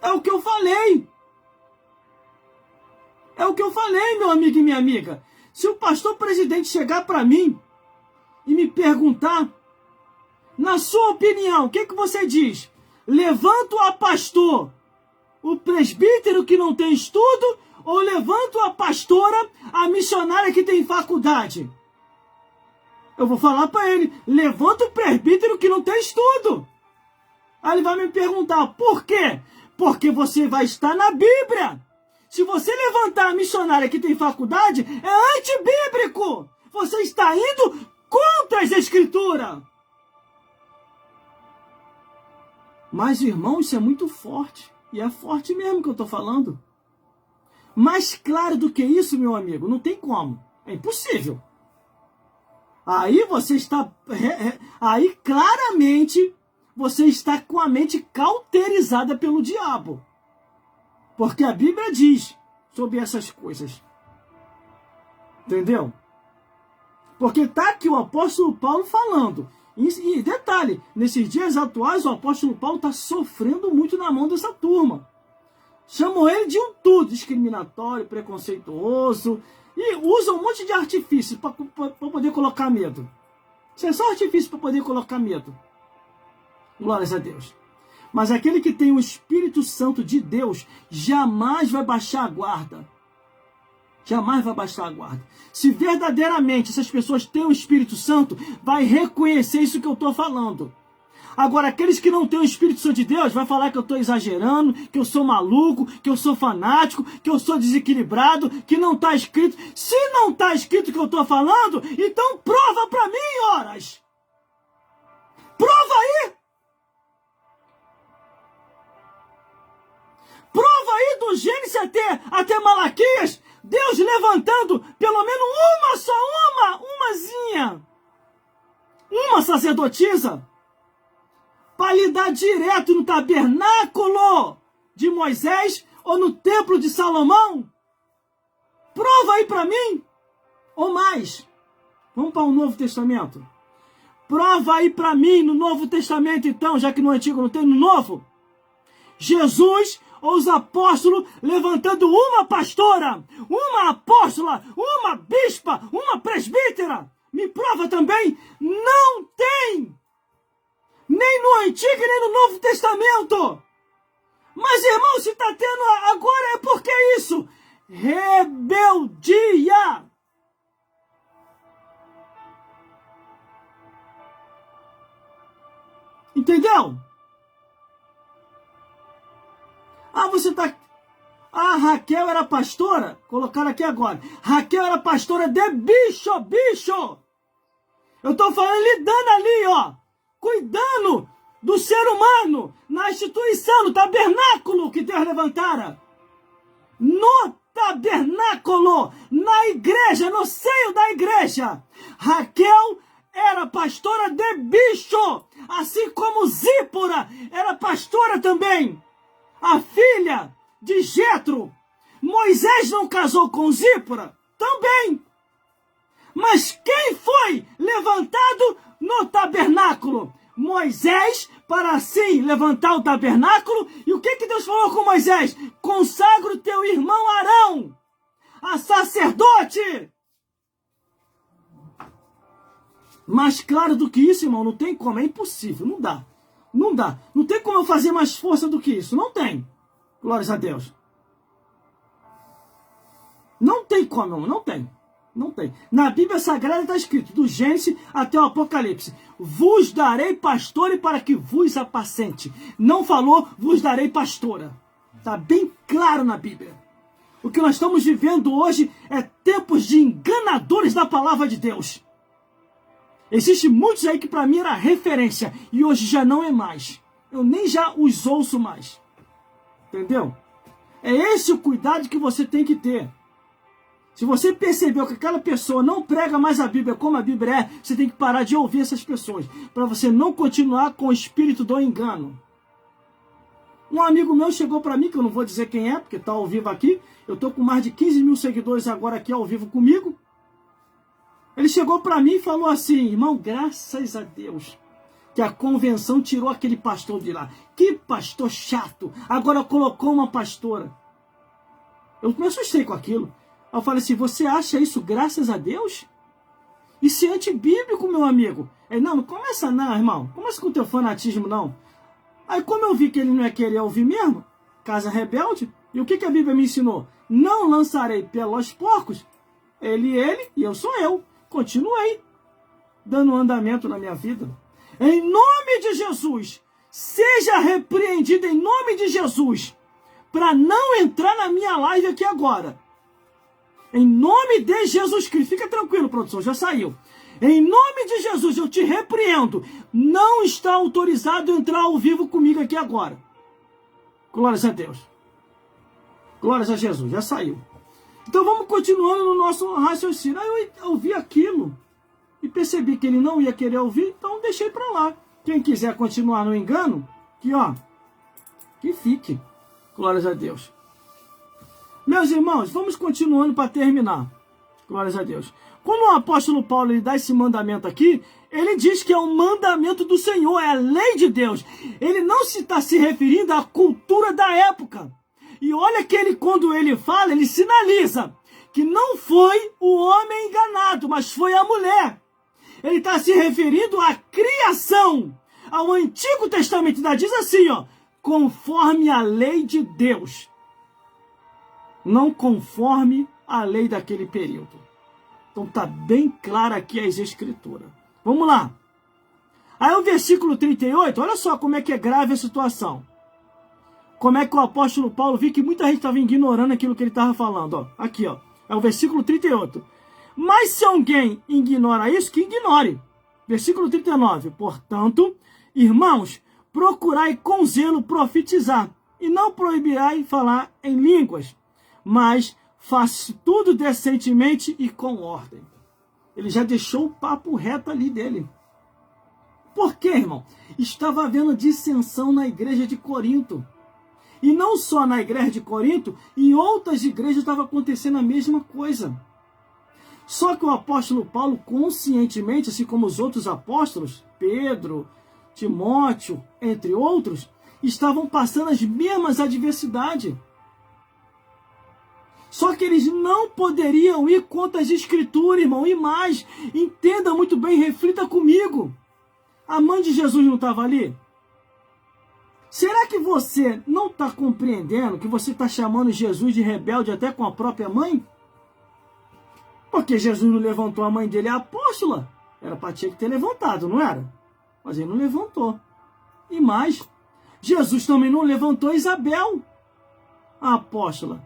É o que eu falei. É o que eu falei, meu amigo e minha amiga. Se o pastor presidente chegar para mim e me perguntar, na sua opinião, o que você diz? Levanto a pastor o presbítero que não tem estudo, ou levanto a pastora, a missionária que tem faculdade? Eu vou falar para ele, levanta o presbítero que não tem estudo. Aí ele vai me perguntar, por quê? Porque você vai estar na Bíblia. Se você levantar a missionária que tem faculdade, é antibíblico. Você está indo contra as Escrituras. Mas, irmão, isso é muito forte. E é forte mesmo que eu estou falando. Mais claro do que isso, meu amigo, não tem como. É impossível. Aí você está... Aí, claramente, você está com a mente cauterizada pelo diabo. Porque a Bíblia diz sobre essas coisas. Entendeu? Porque está aqui o apóstolo Paulo falando. E detalhe, nesses dias atuais o apóstolo Paulo está sofrendo muito na mão dessa turma. Chamam ele de um tudo, discriminatório, preconceituoso, e usam um monte de artifícios para poder colocar medo. Isso é só artifício para poder colocar medo. Glórias a Deus. Mas aquele que tem o Espírito Santo de Deus jamais vai baixar a guarda. Jamais vai baixar a guarda. Se verdadeiramente essas pessoas têm o Espírito Santo, vai reconhecer isso que eu estou falando. Agora, aqueles que não têm o Espírito Santo de Deus, vai falar que eu estou exagerando, que eu sou maluco, que eu sou fanático, que eu sou desequilibrado, que não está escrito. Se não está escrito o que eu estou falando, então prova para mim, horas. Prova aí. Prova aí do Gênesis até Malaquias, Deus levantando pelo menos uma sacerdotisa, para lhe dar direto no tabernáculo de Moisés ou no templo de Salomão. Prova aí para mim. Ou mais. Vamos para o Novo Testamento. Prova aí para mim no Novo Testamento, então, já que no Antigo não tem, no Novo. Jesus ou os apóstolos levantando uma pastora, uma apóstola, uma bispa, uma presbítera. Me prova também. Não tem. Nem no Antigo, nem no Novo Testamento. Mas, irmão, se está tendo agora é porque é isso. Rebeldia. Entendeu? A Raquel era pastora, colocaram aqui agora, Raquel era pastora de bicho, bicho. Eu estou falando lidando ali, ó, cuidando do ser humano, na instituição, no tabernáculo que Deus levantara. No tabernáculo, na igreja, no seio da igreja. Raquel era pastora de bicho, assim como Zípora era pastora também, a filha de Jetro. Moisés não casou com Zípora? Também. Mas quem foi levantado no tabernáculo? Moisés, para assim levantar o tabernáculo. E o que Deus falou com Moisés? Consagra o teu irmão Arão a sacerdote. Mais claro do que isso, irmão, não tem como, é impossível, não dá. Não dá. Não tem como eu fazer mais força do que isso, não tem. Glórias a Deus. Não tem como, não tem. Não tem. Na Bíblia Sagrada está escrito, do Gênesis até o Apocalipse, vos darei pastores para que vos apacente. Não falou, vos darei pastora. Está bem claro na Bíblia. O que nós estamos vivendo hoje é tempos de enganadores da palavra de Deus. Existem muitos aí que para mim era referência e hoje já não é mais. Eu nem já os ouço mais. Entendeu? É esse o cuidado que você tem que ter. Se você percebeu que aquela pessoa não prega mais a Bíblia como a Bíblia é, você tem que parar de ouvir essas pessoas, para você não continuar com o espírito do engano. Um amigo meu chegou para mim, que eu não vou dizer quem é, porque está ao vivo aqui, eu estou com mais de 15 mil seguidores agora aqui ao vivo comigo. Ele chegou para mim e falou assim, irmão, graças a Deus que a convenção tirou aquele pastor de lá. Que pastor chato, agora colocou uma pastora. Eu me assustei com aquilo. Eu falei assim, você acha isso graças a Deus? Isso é antibíblico, meu amigo. Ele, não começa não, irmão. Começa com o teu fanatismo, não. Aí como eu vi que ele não ia querer ouvir mesmo, casa rebelde, e o que a Bíblia me ensinou? Não lançarei pelos porcos. Ele e eu sou eu. Continuei dando andamento na minha vida. Em nome de Jesus, seja repreendido em nome de Jesus, para não entrar na minha live aqui agora. Em nome de Jesus Cristo. Fica tranquilo, produção, já saiu. Em nome de Jesus, eu te repreendo. Não está autorizado entrar ao vivo comigo aqui agora. Glórias a Deus. Glórias a Jesus, já saiu. Então vamos continuando no nosso raciocínio. Aí eu ouvi aquilo e percebi que ele não ia querer ouvir, então deixei para lá. Quem quiser continuar no engano, que ó, que fique. Glórias a Deus. Meus irmãos, vamos continuando para terminar. Glórias a Deus. Quando o apóstolo Paulo ele dá esse mandamento aqui, ele diz que é um mandamento do Senhor, é a lei de Deus. Ele não está se referindo à cultura da época. E olha que ele, quando ele fala, ele sinaliza que não foi o homem enganado, mas foi a mulher. Ele está se referindo à criação, ao Antigo Testamento. Ainda diz assim, ó, conforme a lei de Deus. Não conforme a lei daquele período. Então está bem clara aqui as escrituras. Vamos lá. Aí o versículo 38, olha só como é que é grave a situação. Como é que o apóstolo Paulo viu que muita gente estava ignorando aquilo que ele estava falando. Ó, aqui, ó, é o versículo 38. Mas se alguém ignora isso, que ignore. Versículo 39. Portanto, irmãos, procurai com zelo profetizar, e não proibirai falar em línguas, mas faça tudo decentemente e com ordem. Ele já deixou o papo reto ali dele. Por quê, irmão? Estava havendo dissensão na igreja de Corinto. E não só na igreja de Corinto, em outras igrejas estava acontecendo a mesma coisa. Só que o apóstolo Paulo, conscientemente, assim como os outros apóstolos, Pedro, Timóteo, entre outros, estavam passando as mesmas adversidades. Só que eles não poderiam ir contra as escrituras, irmão. E mais, entenda muito bem, reflita comigo. A mãe de Jesus não estava ali? Será que você não está compreendendo que você está chamando Jesus de rebelde até com a própria mãe? Porque Jesus não levantou a mãe dele, a apóstola. Era para ter levantado, não era? Mas ele não levantou. E mais, Jesus também não levantou Isabel, a apóstola.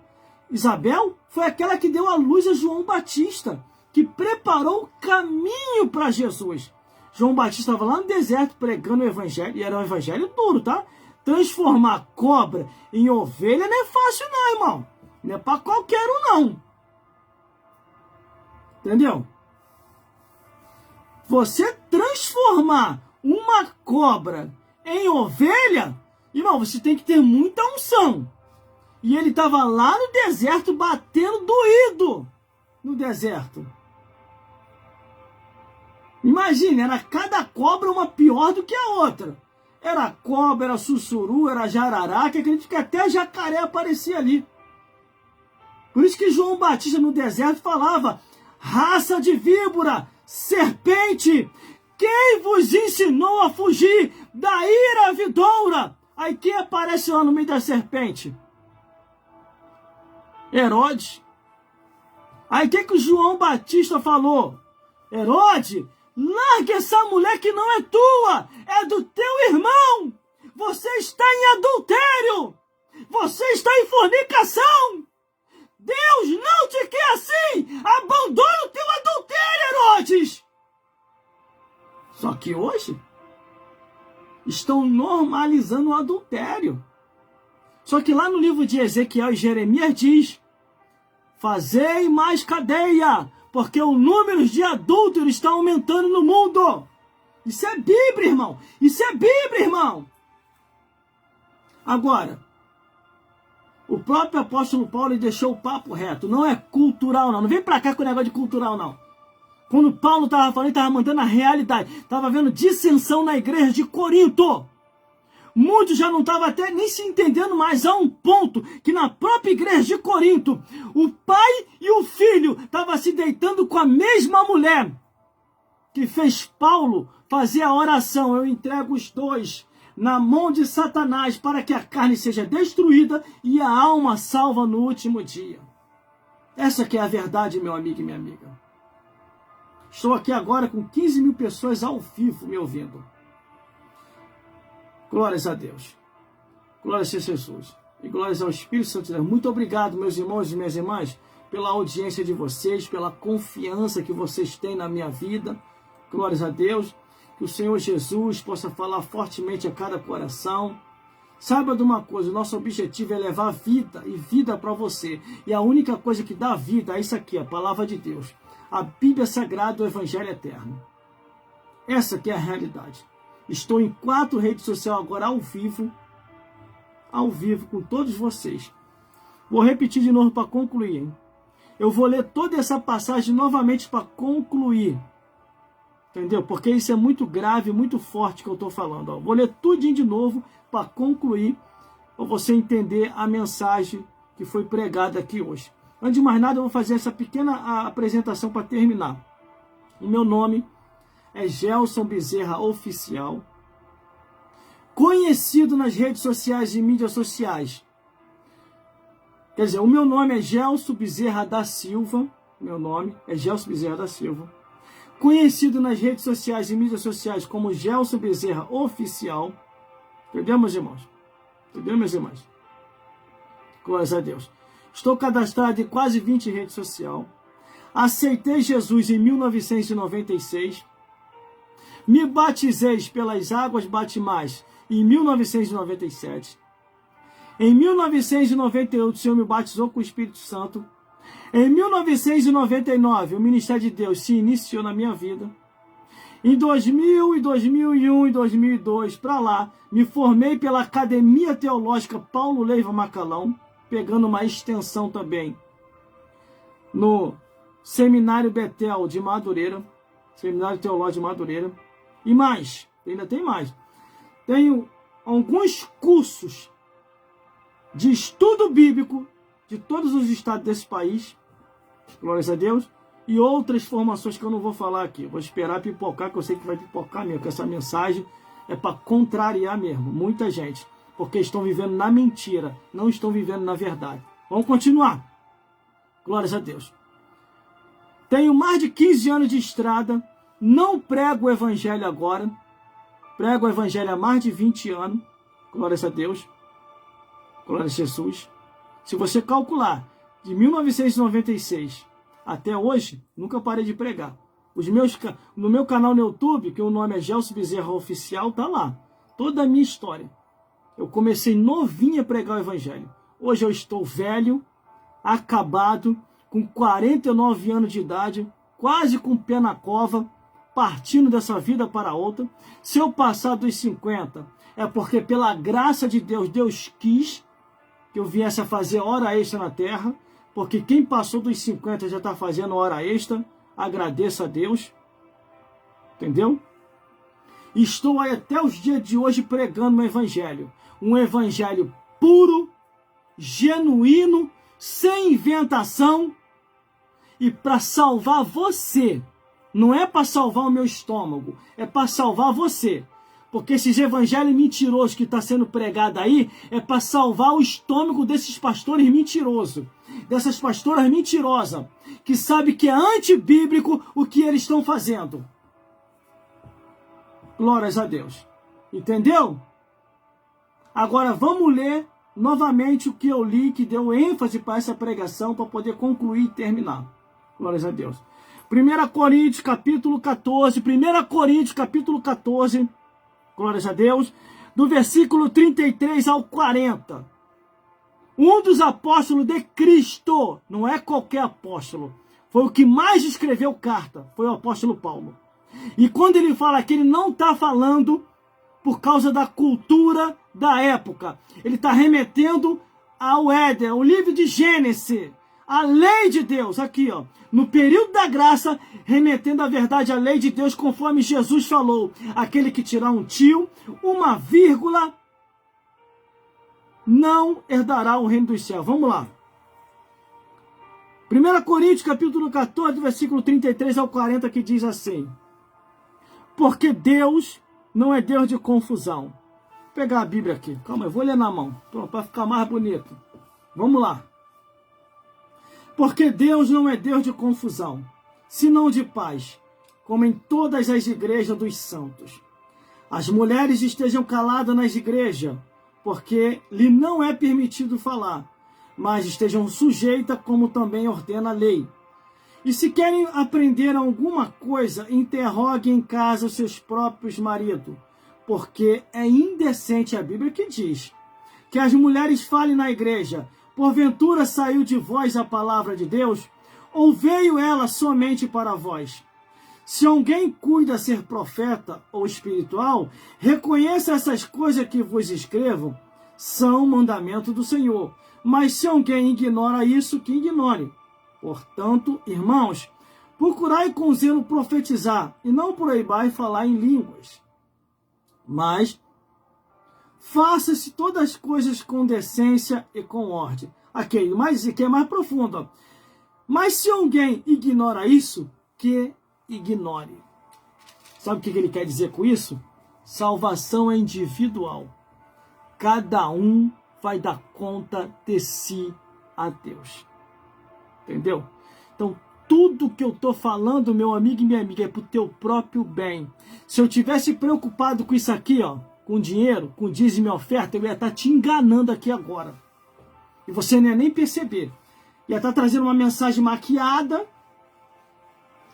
Isabel foi aquela que deu à luz a João Batista, que preparou o caminho para Jesus. João Batista estava lá no deserto pregando o evangelho, e era um evangelho duro, tá? Transformar cobra em ovelha não é fácil não, irmão. Não é para qualquer um, não. Entendeu? Você transformar uma cobra em ovelha, irmão, você tem que ter muita unção. E ele estava lá no deserto batendo doído no deserto. Imagine, era cada cobra uma pior do que a outra. Era cobra, era sussuru, era jarará, que acredito que até jacaré aparecia ali. Por isso que João Batista no deserto falava: raça de víbora, serpente, quem vos ensinou a fugir da ira vidoura? Aí quem aparece lá no meio da serpente? Herodes. Aí o que o João Batista falou? Herodes, larga essa mulher que não é tua, é do teu irmão. Você está em adultério. Você está em fornicação. Deus não te quer assim. Abandona o teu adultério, Herodes. Só que hoje estão normalizando o adultério. Só que lá no livro de Ezequiel e Jeremias diz: fazei mais cadeia, porque o número de adúlteros está aumentando no mundo. Isso é Bíblia, irmão. Isso é Bíblia, irmão. Agora, o próprio apóstolo Paulo deixou o papo reto. Não é cultural, não. Não vem pra cá com o negócio de cultural, não. Quando Paulo estava falando, ele estava mandando a realidade. Estava vendo dissensão na igreja de Corinto. Muitos já não estavam até nem se entendendo mais, a um ponto que na própria igreja de Corinto, o pai e o filho estavam se deitando com a mesma mulher, que fez Paulo fazer a oração: eu entrego os dois na mão de Satanás para que a carne seja destruída e a alma salva no último dia. Essa que é a verdade, meu amigo e minha amiga. Estou aqui agora com 15 mil pessoas ao vivo me ouvindo. Glórias a Deus. Glórias a Jesus. E glórias ao Espírito Santo de Deus. Muito obrigado, meus irmãos e minhas irmãs, pela audiência de vocês, pela confiança que vocês têm na minha vida. Glórias a Deus. Que o Senhor Jesus possa falar fortemente a cada coração. Saiba de uma coisa: o nosso objetivo é levar vida e vida para você. E a única coisa que dá vida é isso aqui, a palavra de Deus. A Bíblia Sagrada, o Evangelho Eterno. Essa que é a realidade. Estou em 4 redes sociais agora ao vivo com todos vocês. Vou repetir de novo para concluir, hein? Eu vou ler toda essa passagem novamente para concluir. Entendeu? Porque isso é muito grave, muito forte que eu estou falando. Ó. Vou ler tudinho de novo para concluir, para você entender a mensagem que foi pregada aqui hoje. Antes de mais nada, eu vou fazer essa pequena apresentação para terminar. O meu nome é Gelson Bezerra Oficial, conhecido nas redes sociais e mídias sociais. Quer dizer, o meu nome é Gelson Bezerra da Silva, meu nome é Gelson Bezerra da Silva, conhecido nas redes sociais e mídias sociais como Gelson Bezerra Oficial. Entendeu, meus irmãos? Entendeu, meus irmãos? Glórias a Deus. Estou cadastrado em quase 20 redes sociais. Aceitei Jesus em 1996. Me batizei pelas águas batimais em 1997. Em 1998, o Senhor me batizou com o Espírito Santo. Em 1999, o ministério de Deus se iniciou na minha vida. Em 2000, 2001 e 2002, para lá, me formei pela Academia Teológica Paulo Leiva Macalão, pegando uma extensão também no Seminário Betel de Madureira, Seminário Teológico de Madureira. E mais, ainda tem mais. Tenho alguns cursos de estudo bíblico de todos os estados desse país, glórias a Deus, e outras formações que eu não vou falar aqui. Vou esperar pipocar, que eu sei que vai pipocar mesmo, que essa mensagem é para contrariar mesmo muita gente, porque estão vivendo na mentira, não estão vivendo na verdade. Vamos continuar. Glórias a Deus. Tenho mais de 15 anos de estrada, não prego o evangelho agora, prego o evangelho há mais de 20 anos, glórias a Deus, glórias a Jesus. Se você calcular de 1996 até hoje, nunca parei de pregar. No meu canal no YouTube, que o nome é Gelson Bezerra Oficial, tá lá. Toda a minha história. Eu comecei novinho a pregar o evangelho. Hoje eu estou velho, acabado, com 49 anos de idade, quase com o pé na cova, partindo dessa vida para outra. Se eu passar dos 50, é porque pela graça de Deus, Deus quis que eu viesse a fazer hora extra na terra, porque quem passou dos 50 já está fazendo hora extra, agradeça a Deus, entendeu? Estou aí até os dias de hoje pregando um evangelho puro, genuíno, sem inventação, e para salvar você. Não é para salvar o meu estômago, é para salvar você. Porque esses evangelhos mentirosos que está sendo pregado aí é para salvar o estômago desses pastores mentirosos, dessas pastoras mentirosas, que sabem que é antibíblico o que eles estão fazendo. Glórias a Deus. Entendeu? Agora vamos ler novamente o que eu li, que deu ênfase para essa pregação, para poder concluir e terminar. Glórias a Deus. 1 Coríntios capítulo 14, 1 Coríntios capítulo 14, glórias a Deus, do versículo 33 ao 40. Um dos apóstolos de Cristo, não é qualquer apóstolo, foi o que mais escreveu carta, foi o apóstolo Paulo. E quando ele fala que ele não está falando por causa da cultura da época, ele está remetendo ao Éden, ao livro de Gênesis, a lei de Deus, aqui ó, no período da graça, remetendo a verdade à lei de Deus, conforme Jesus falou, aquele que tirar um tio, uma vírgula, não herdará o reino dos céus. Vamos lá. 1 Coríntios capítulo 14, versículo 33 ao 40, que diz assim: porque Deus não é Deus de confusão. Vou pegar a Bíblia aqui, calma, eu vou ler na mão, para ficar mais bonito. Vamos lá. Porque Deus não é Deus de confusão, senão de paz, como em todas as igrejas dos santos. As mulheres estejam caladas nas igrejas, porque lhe não é permitido falar, mas estejam sujeitas, como também ordena a lei. E se querem aprender alguma coisa, interroguem em casa os seus próprios maridos, porque é indecente, a Bíblia que diz, que as mulheres falem na igreja. Porventura saiu de vós a palavra de Deus, ou veio ela somente para vós? Se alguém cuida ser profeta ou espiritual, reconheça essas coisas que vos escrevo, são mandamento do Senhor. Mas se alguém ignora isso, que ignore. Portanto, irmãos, procurai com zelo profetizar, e não proibai falar em línguas. Mas faça-se todas as coisas com decência e com ordem. Aqui, mas aqui é mais profundo. Ó. Mas se alguém ignora isso, que ignore. Sabe o que ele quer dizer com isso? Salvação é individual. Cada um vai dar conta de si a Deus. Entendeu? Então, tudo que eu estou falando, meu amigo e minha amiga, é para o teu próprio bem. Se eu tivesse preocupado com isso aqui, ó, com dinheiro, com dízimo e oferta, eu ia estar te enganando aqui agora. E você não ia nem perceber. Ia estar trazendo uma mensagem maquiada.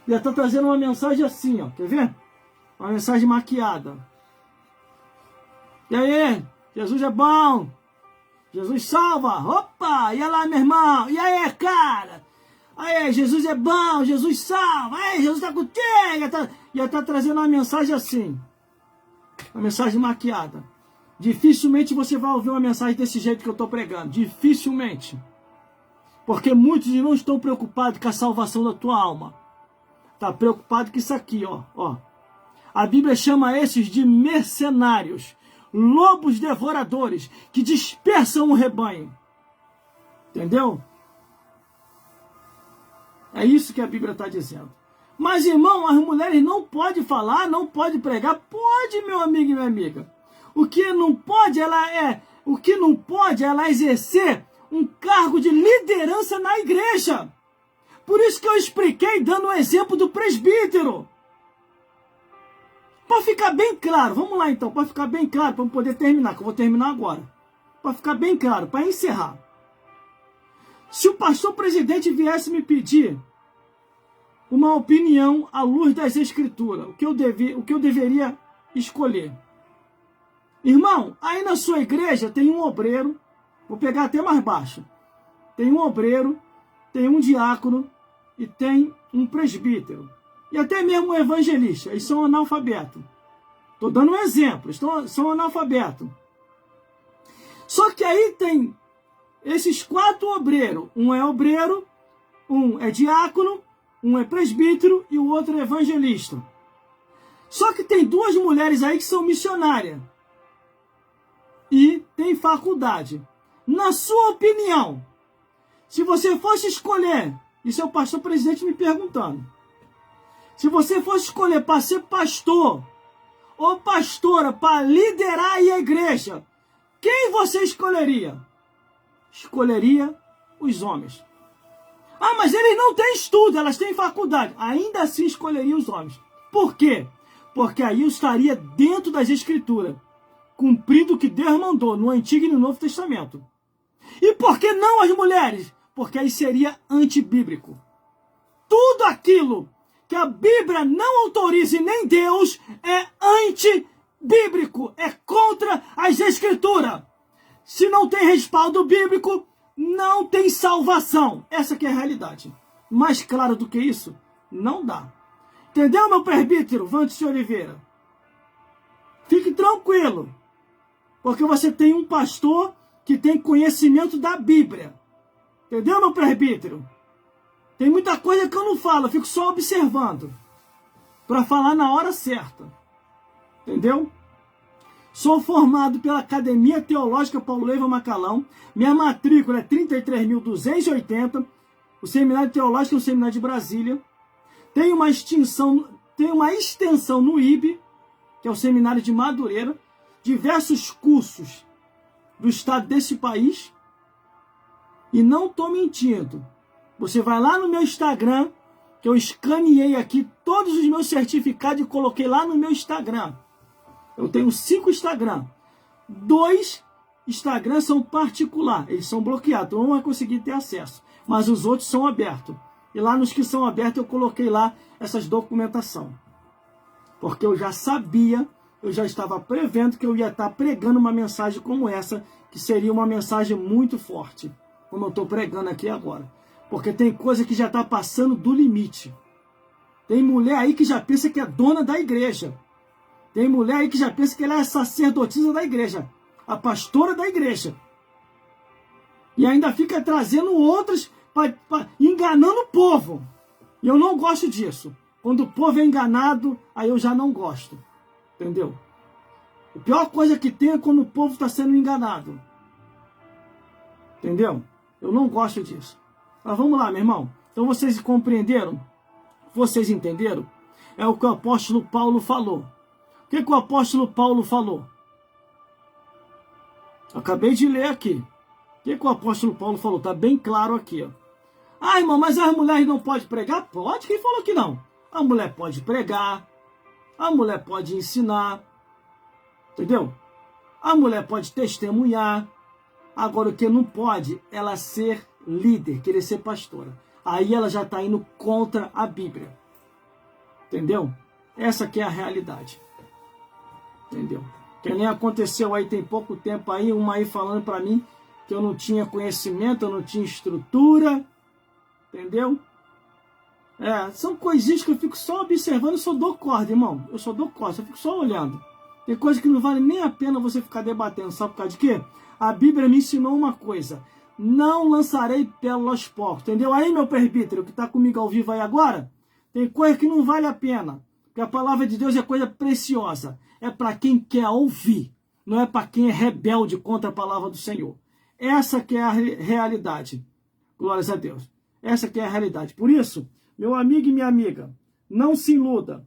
Ia estar trazendo uma mensagem assim, ó. Quer ver? Uma mensagem maquiada. E aí? Jesus é bom. Jesus salva. Opa! E lá, meu irmão? E aí, cara? Aí, Jesus é bom. Jesus salva. Aí, Jesus está contigo. Ia estar trazendo uma mensagem assim. Uma mensagem maquiada. Dificilmente você vai ouvir uma mensagem desse jeito que eu estou pregando. Dificilmente. Porque muitos não estão preocupados com a salvação da tua alma. Está preocupado com isso aqui, ó. A Bíblia chama esses de mercenários. Lobos devoradores que dispersam o rebanho. Entendeu? É isso que a Bíblia está dizendo. Mas, irmão, as mulheres não podem falar, não podem pregar. Pode, meu amigo e minha amiga. O que não pode, ela é exercer um cargo de liderança na igreja. Por isso que eu expliquei dando o exemplo do presbítero. Para ficar bem claro, vamos lá então, para ficar bem claro, para eu poder terminar, que eu vou terminar agora. Para ficar bem claro, para encerrar. Se o pastor presidente viesse me pedir uma opinião à luz das Escrituras, o que eu deveria escolher? Irmão, aí na sua igreja tem um obreiro, vou pegar até mais baixo, tem um obreiro, tem um diácono e tem um presbítero. E até mesmo um evangelista, eles são analfabetos. Estou dando um exemplo, são analfabetos. Só que aí tem esses 4 obreiros. Um é obreiro, um é diácono, um é presbítero e o outro é evangelista. Só que tem 2 mulheres aí que são missionárias. E tem faculdade. Na sua opinião, se você fosse escolher, isso é o pastor presidente me perguntando, se você fosse escolher para ser pastor ou pastora para liderar a igreja, quem você escolheria? Escolheria os homens. Ah, mas eles não têm estudo, elas têm faculdade. Ainda assim escolheria os homens. Por quê? Porque aí eu estaria dentro das Escrituras, cumprindo o que Deus mandou no Antigo e no Novo Testamento. E por que não as mulheres? Porque aí seria antibíblico. Tudo aquilo que a Bíblia não autoriza e nem Deus é antibíblico, é contra as Escrituras. Se não tem respaldo bíblico, não tem salvação. Essa que é a realidade. Mais claro do que isso, não dá. Entendeu, meu presbítero Vantes Oliveira? Fique tranquilo, porque você tem um pastor que tem conhecimento da Bíblia. Entendeu, meu presbítero? Tem muita coisa que eu não falo, eu fico só observando, para falar na hora certa. Entendeu? Sou formado pela Academia Teológica Paulo Leyva Macalão. Minha matrícula é 33.280. O Seminário Teológico é o Seminário de Brasília. Tem uma extensão no IB, que é o Seminário de Madureira. Diversos cursos do estado desse país. E não estou mentindo. Você vai lá no meu Instagram, que eu escaneei aqui todos os meus certificados e coloquei lá no meu Instagram. Eu tenho 5 Instagram. 2 Instagram são particulares, eles são bloqueados, então não vai conseguir ter acesso. Mas os outros são abertos. E lá nos que são abertos eu coloquei lá essas documentação. Porque eu já sabia, eu já estava prevendo que eu ia estar pregando uma mensagem como essa, que seria uma mensagem muito forte, como eu estou pregando aqui agora. Porque tem coisa que já está passando do limite. Tem mulher aí que já pensa que é dona da igreja. Tem mulher aí que já pensa que ela é sacerdotisa da igreja, a pastora da igreja. E ainda fica trazendo outras, enganando o povo. E eu não gosto disso. Quando o povo é enganado, aí eu já não gosto. Entendeu? A pior coisa que tem é quando o povo está sendo enganado. Entendeu? Eu não gosto disso. Mas vamos lá, meu irmão. Então vocês compreenderam? Vocês entenderam? É o que o apóstolo Paulo falou. O que o apóstolo Paulo falou? Acabei de ler aqui. O que o apóstolo Paulo falou? Está bem claro aqui. Ó. Ah, irmão, mas as mulheres não podem pregar? Pode? Quem falou que não? A mulher pode pregar. A mulher pode ensinar. Entendeu? A mulher pode testemunhar. Agora, o que não pode, ela ser líder, querer ser pastora. Aí ela já está indo contra a Bíblia. Entendeu? Essa que é a realidade. Entendeu? Que nem aconteceu aí, tem pouco tempo aí, uma aí falando para mim que eu não tinha conhecimento, eu não tinha estrutura. Entendeu? São coisinhas que eu fico só observando, eu só dou corda, irmão. Eu só dou corda, eu fico só olhando. Tem coisa que não vale nem a pena você ficar debatendo. Sabe por causa de quê? A Bíblia me ensinou uma coisa. Não lançarei pérolas aos porcos. Entendeu? Aí, meu presbítero, que está comigo ao vivo aí agora, tem coisa que não vale a pena. Porque a palavra de Deus é coisa preciosa. É para quem quer ouvir. Não é para quem é rebelde contra a palavra do Senhor. Essa que é a realidade. Glórias a Deus. Essa que é a realidade. Por isso, meu amigo e minha amiga, não se iluda.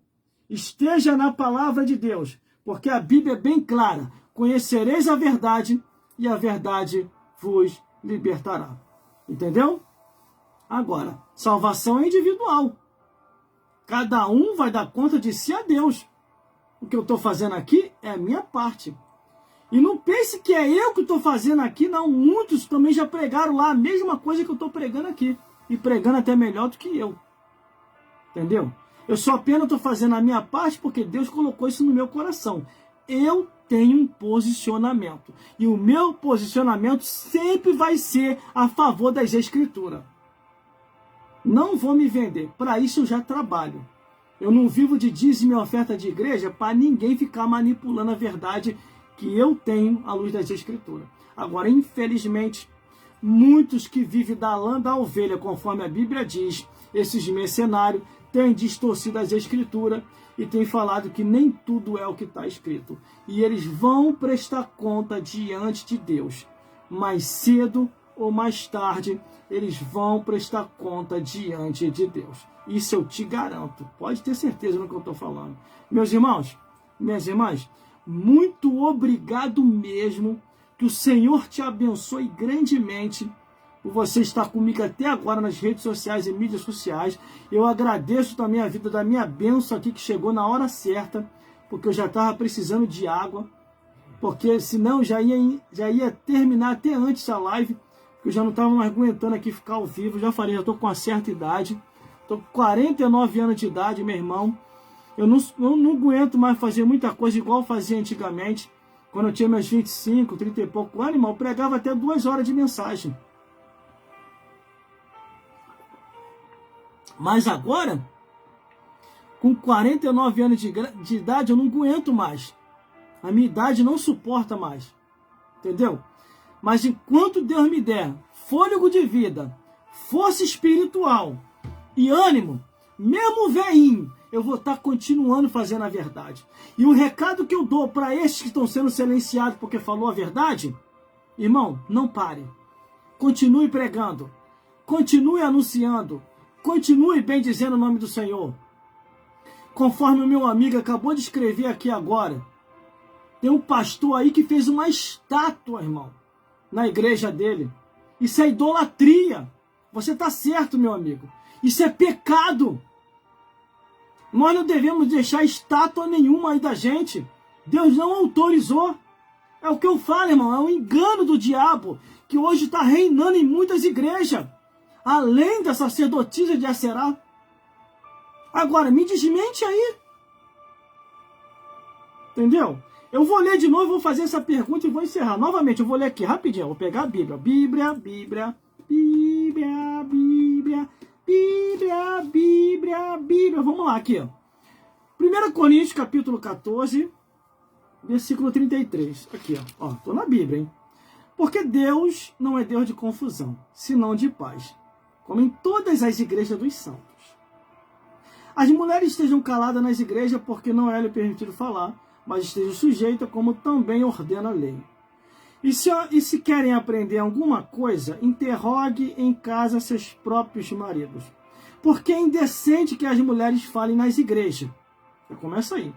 Esteja na palavra de Deus. Porque a Bíblia é bem clara. Conhecereis a verdade e a verdade vos libertará. Entendeu? Agora, salvação é individual. Cada um vai dar conta de si a Deus. O que eu estou fazendo aqui é a minha parte. E não pense que é eu que estou fazendo aqui, não. Muitos também já pregaram lá a mesma coisa que eu estou pregando aqui. E pregando até melhor do que eu. Entendeu? Eu só apenas estou fazendo a minha parte porque Deus colocou isso no meu coração. Eu tenho um posicionamento. E o meu posicionamento sempre vai ser a favor das Escrituras. Não vou me vender. Para isso eu já trabalho. Eu não vivo de dízimo e oferta de igreja para ninguém ficar manipulando a verdade que eu tenho à luz das Escrituras. Agora, infelizmente, muitos que vivem da lã da ovelha, conforme a Bíblia diz, esses mercenários têm distorcido as Escrituras e têm falado que nem tudo é o que está escrito. E eles vão prestar conta diante de Deus. Mais cedo ou mais tarde, eles vão prestar conta diante de Deus. Isso eu te garanto. Pode ter certeza no que eu estou falando. Meus irmãos, minhas irmãs, muito obrigado mesmo. Que o Senhor te abençoe grandemente por você estar comigo até agora nas redes sociais e mídias sociais. Eu agradeço também a vida da minha bênção aqui que chegou na hora certa, porque eu já estava precisando de água, porque senão já ia terminar até antes a live, porque eu já não estava mais aguentando aqui ficar ao vivo. Já falei, já estou com uma certa idade, estou com 49 anos de idade, meu irmão. Eu não aguento mais fazer muita coisa igual eu fazia antigamente. Quando eu tinha meus 25, 30 e pouco anos, irmão, eu pregava até 2 horas de mensagem. Mas agora, com 49 anos de idade, eu não aguento mais. A minha idade não suporta mais. Entendeu? Mas enquanto Deus me der fôlego de vida, força espiritual e ânimo, mesmo velhinho, eu vou estar continuando fazendo a verdade. E o recado que eu dou para estes que estão sendo silenciados porque falou a verdade, irmão, não pare. Continue pregando. Continue anunciando. Continue bem dizendo o nome do Senhor. Conforme o meu amigo acabou de escrever aqui agora, tem um pastor aí que fez uma estátua, irmão, na igreja dele. Isso é idolatria. Você está certo, meu amigo. Isso é pecado. Nós não devemos deixar estátua nenhuma aí da gente. Deus não autorizou. É o que eu falo, irmão. É um engano do diabo que hoje está reinando em muitas igrejas. Além da sacerdotisa de Aserá. Agora, me desmente aí. Entendeu? Eu vou ler de novo, vou fazer essa pergunta e vou encerrar. Novamente, eu vou ler aqui rapidinho. Eu vou pegar a Bíblia. Bíblia, Bíblia, Bíblia, Bíblia, Bíblia, Bíblia, Bíblia. Vamos lá aqui, ó. 1 Coríntios, capítulo 14, versículo 33. Aqui, ó. Ó, tô na Bíblia, hein? Porque Deus não é Deus de confusão, senão de paz, como em todas as igrejas dos santos. As mulheres estejam caladas nas igrejas, porque não é lhe permitido falar, mas estejam sujeitas, como também ordena a lei. E se querem aprender alguma coisa, interrogue em casa seus próprios maridos. Porque é indecente que as mulheres falem nas igrejas. Já começa aí.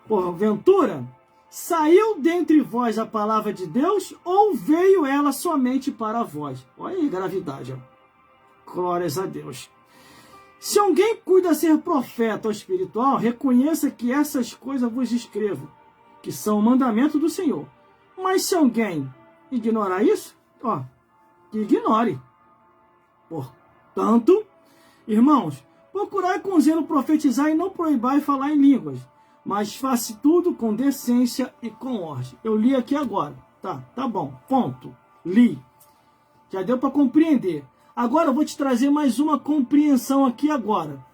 Porventura, saiu dentre vós a palavra de Deus, ou veio ela somente para vós? Olha aí, gravidade. Ó. Glórias a Deus. Se alguém cuida ser profeta ou espiritual, reconheça que essas coisas vos escrevo, que são o mandamento do Senhor. Mas se alguém ignorar isso, ó, que ignore. Portanto, irmãos, procurai com zelo profetizar e não proibai falar em línguas, mas faça tudo com decência e com ordem. Eu li aqui agora. Tá bom, ponto. Li. Já deu para compreender. Agora eu vou te trazer mais uma compreensão aqui agora.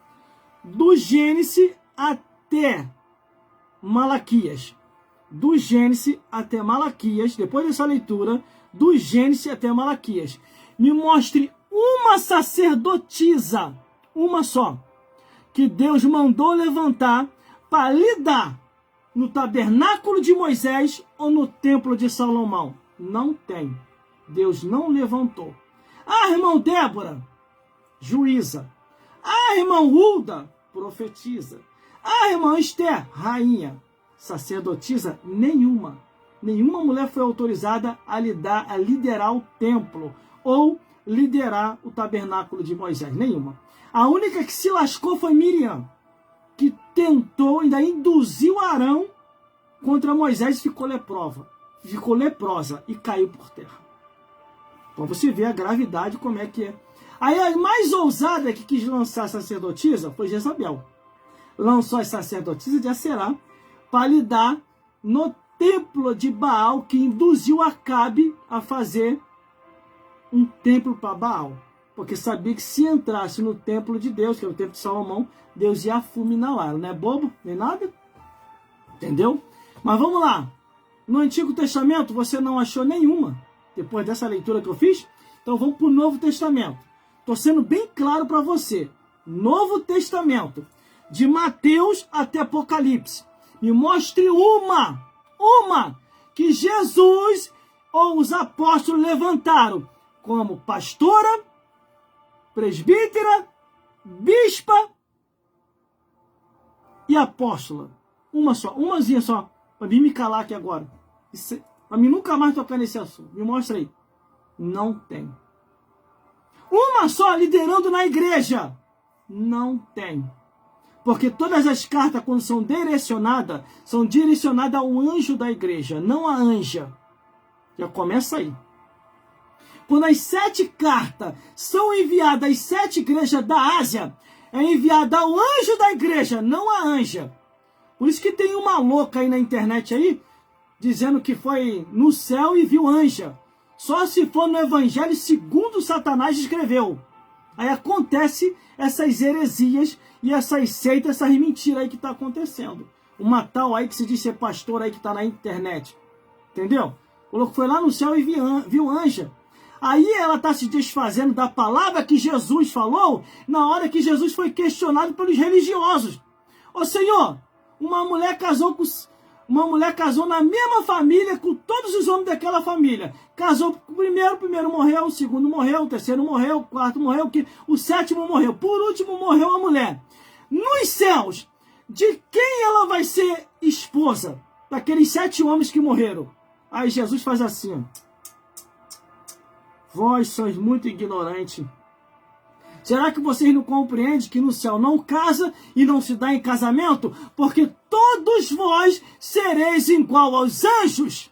Do Gênesis até Malaquias. Do Gênesis até Malaquias, depois dessa leitura, do Gênesis até Malaquias. Me mostre uma sacerdotisa, uma só, que Deus mandou levantar para lidar no tabernáculo de Moisés ou no templo de Salomão. Não tem. Deus não levantou. Ah, irmão Débora, juíza. Ah, irmão Hulda, profetiza. Ah, irmã Esther, rainha. Sacerdotisa nenhuma. Nenhuma mulher foi autorizada a liderar o templo ou liderar o tabernáculo de Moisés. Nenhuma. A única que se lascou foi Miriam, que tentou, ainda induziu Arão contra Moisés e ficou leprosa. ficou leprosa e caiu por terra. Para você ver a gravidade, como é que é. Aí a mais ousada que quis lançar a sacerdotisa foi Jezabel. Lançou a sacerdotisa de Aserá para lidar no templo de Baal, que induziu Acabe a fazer um templo para Baal. Porque sabia que se entrasse no templo de Deus, que é o templo de Salomão, Deus ia fulminar lá. Ela não é bobo, nem nada. Entendeu? Mas vamos lá. No Antigo Testamento você não achou nenhuma, depois dessa leitura que eu fiz. Então vamos para o Novo Testamento. Estou sendo bem claro para você. Novo Testamento, de Mateus até Apocalipse. Me mostre uma que Jesus ou os apóstolos levantaram como pastora, presbítera, bispa e apóstola. Umazinha só, para mim me calar aqui agora. Para mim nunca mais tocar nesse assunto. Me mostra aí. Não tem. Uma só liderando na igreja. Não tem. Porque todas as cartas, quando são direcionadas ao anjo da igreja, não à anja. Já começa aí. Quando as 7 cartas são enviadas às 7 igrejas da Ásia, é enviada ao anjo da igreja, não à anja. Por isso que tem uma louca aí na internet aí, dizendo que foi no céu e viu anja. Só se for no evangelho segundo Satanás escreveu. Aí acontece essas heresias e essas seitas, essas mentiras aí que está acontecendo. Uma tal aí que se diz ser pastor aí que está na internet. Entendeu? Falou que foi lá no céu e viu anja. Aí ela está se desfazendo da palavra que Jesus falou na hora que Jesus foi questionado pelos religiosos. Ô Senhor, uma mulher casou na mesma família com todos os homens daquela família. Casou com o primeiro morreu, o segundo morreu, o terceiro morreu, o quarto morreu, o sétimo morreu. Por último morreu a mulher. Nos céus, de quem ela vai ser esposa? Daqueles 7 homens que morreram. Aí Jesus faz assim, ó. Vós sois muito ignorantes. Será que vocês não compreendem que no céu não casa e não se dá em casamento? Porque todos vós sereis igual aos anjos.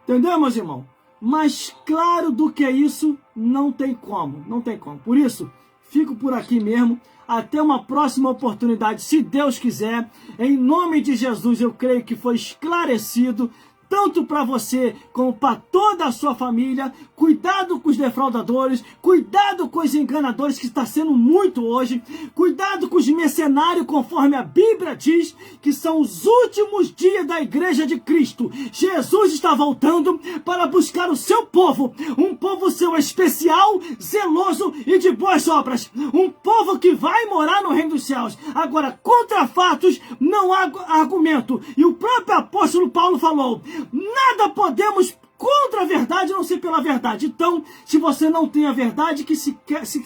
Entendeu, meus irmãos? Mais claro do que isso, não tem como. Não tem como. Por isso, fico por aqui mesmo. Até uma próxima oportunidade, se Deus quiser. Em nome de Jesus, eu creio que foi esclarecido, tanto para você como para toda a sua família. Cuidado com os defraudadores, cuidado com os enganadores, que está sendo muito hoje. Cuidado com os mercenários, conforme a Bíblia diz, que são os últimos dias da igreja de Cristo. Jesus está voltando para buscar o seu povo, um povo seu especial, zeloso e de boas obras. Um povo que vai morar no reino dos céus. Agora, contra fatos não há argumento. E o próprio apóstolo Paulo falou: nada podemos contra a verdade, a não ser pela verdade. Então, se você não tem a verdade, que se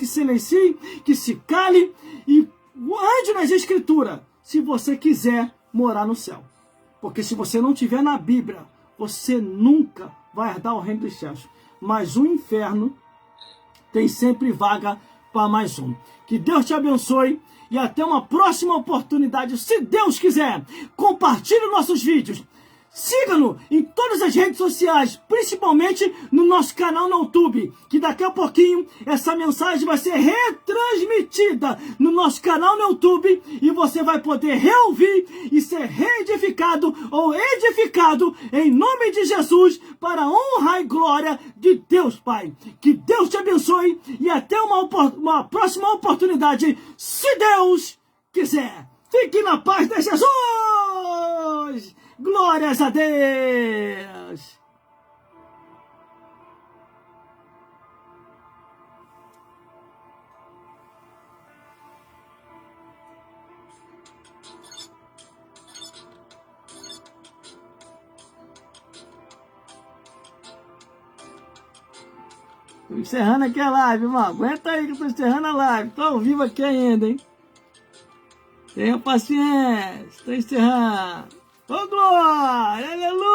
silencie, que se cale e ande nas escrituras, se você quiser morar no céu. Porque se você não tiver na Bíblia, você nunca vai herdar o reino dos céus. Mas o inferno tem sempre vaga para mais um. Que Deus te abençoe e até uma próxima oportunidade, se Deus quiser. Compartilhe nossos vídeos. Siga-nos em todas as redes sociais, principalmente no nosso canal no YouTube, que daqui a pouquinho essa mensagem vai ser retransmitida no nosso canal no YouTube e você vai poder reouvir e ser reedificado ou edificado em nome de Jesus, para a honra e glória de Deus Pai. Que Deus te abençoe e até uma próxima oportunidade, se Deus quiser. Fique na paz de Jesus! Glórias a Deus! Tô encerrando aqui a live, irmão. Aguenta aí que eu tô encerrando a live. Tô ao vivo aqui ainda, hein? Tenha paciência. Tô encerrando. Ô, glória! Aleluia!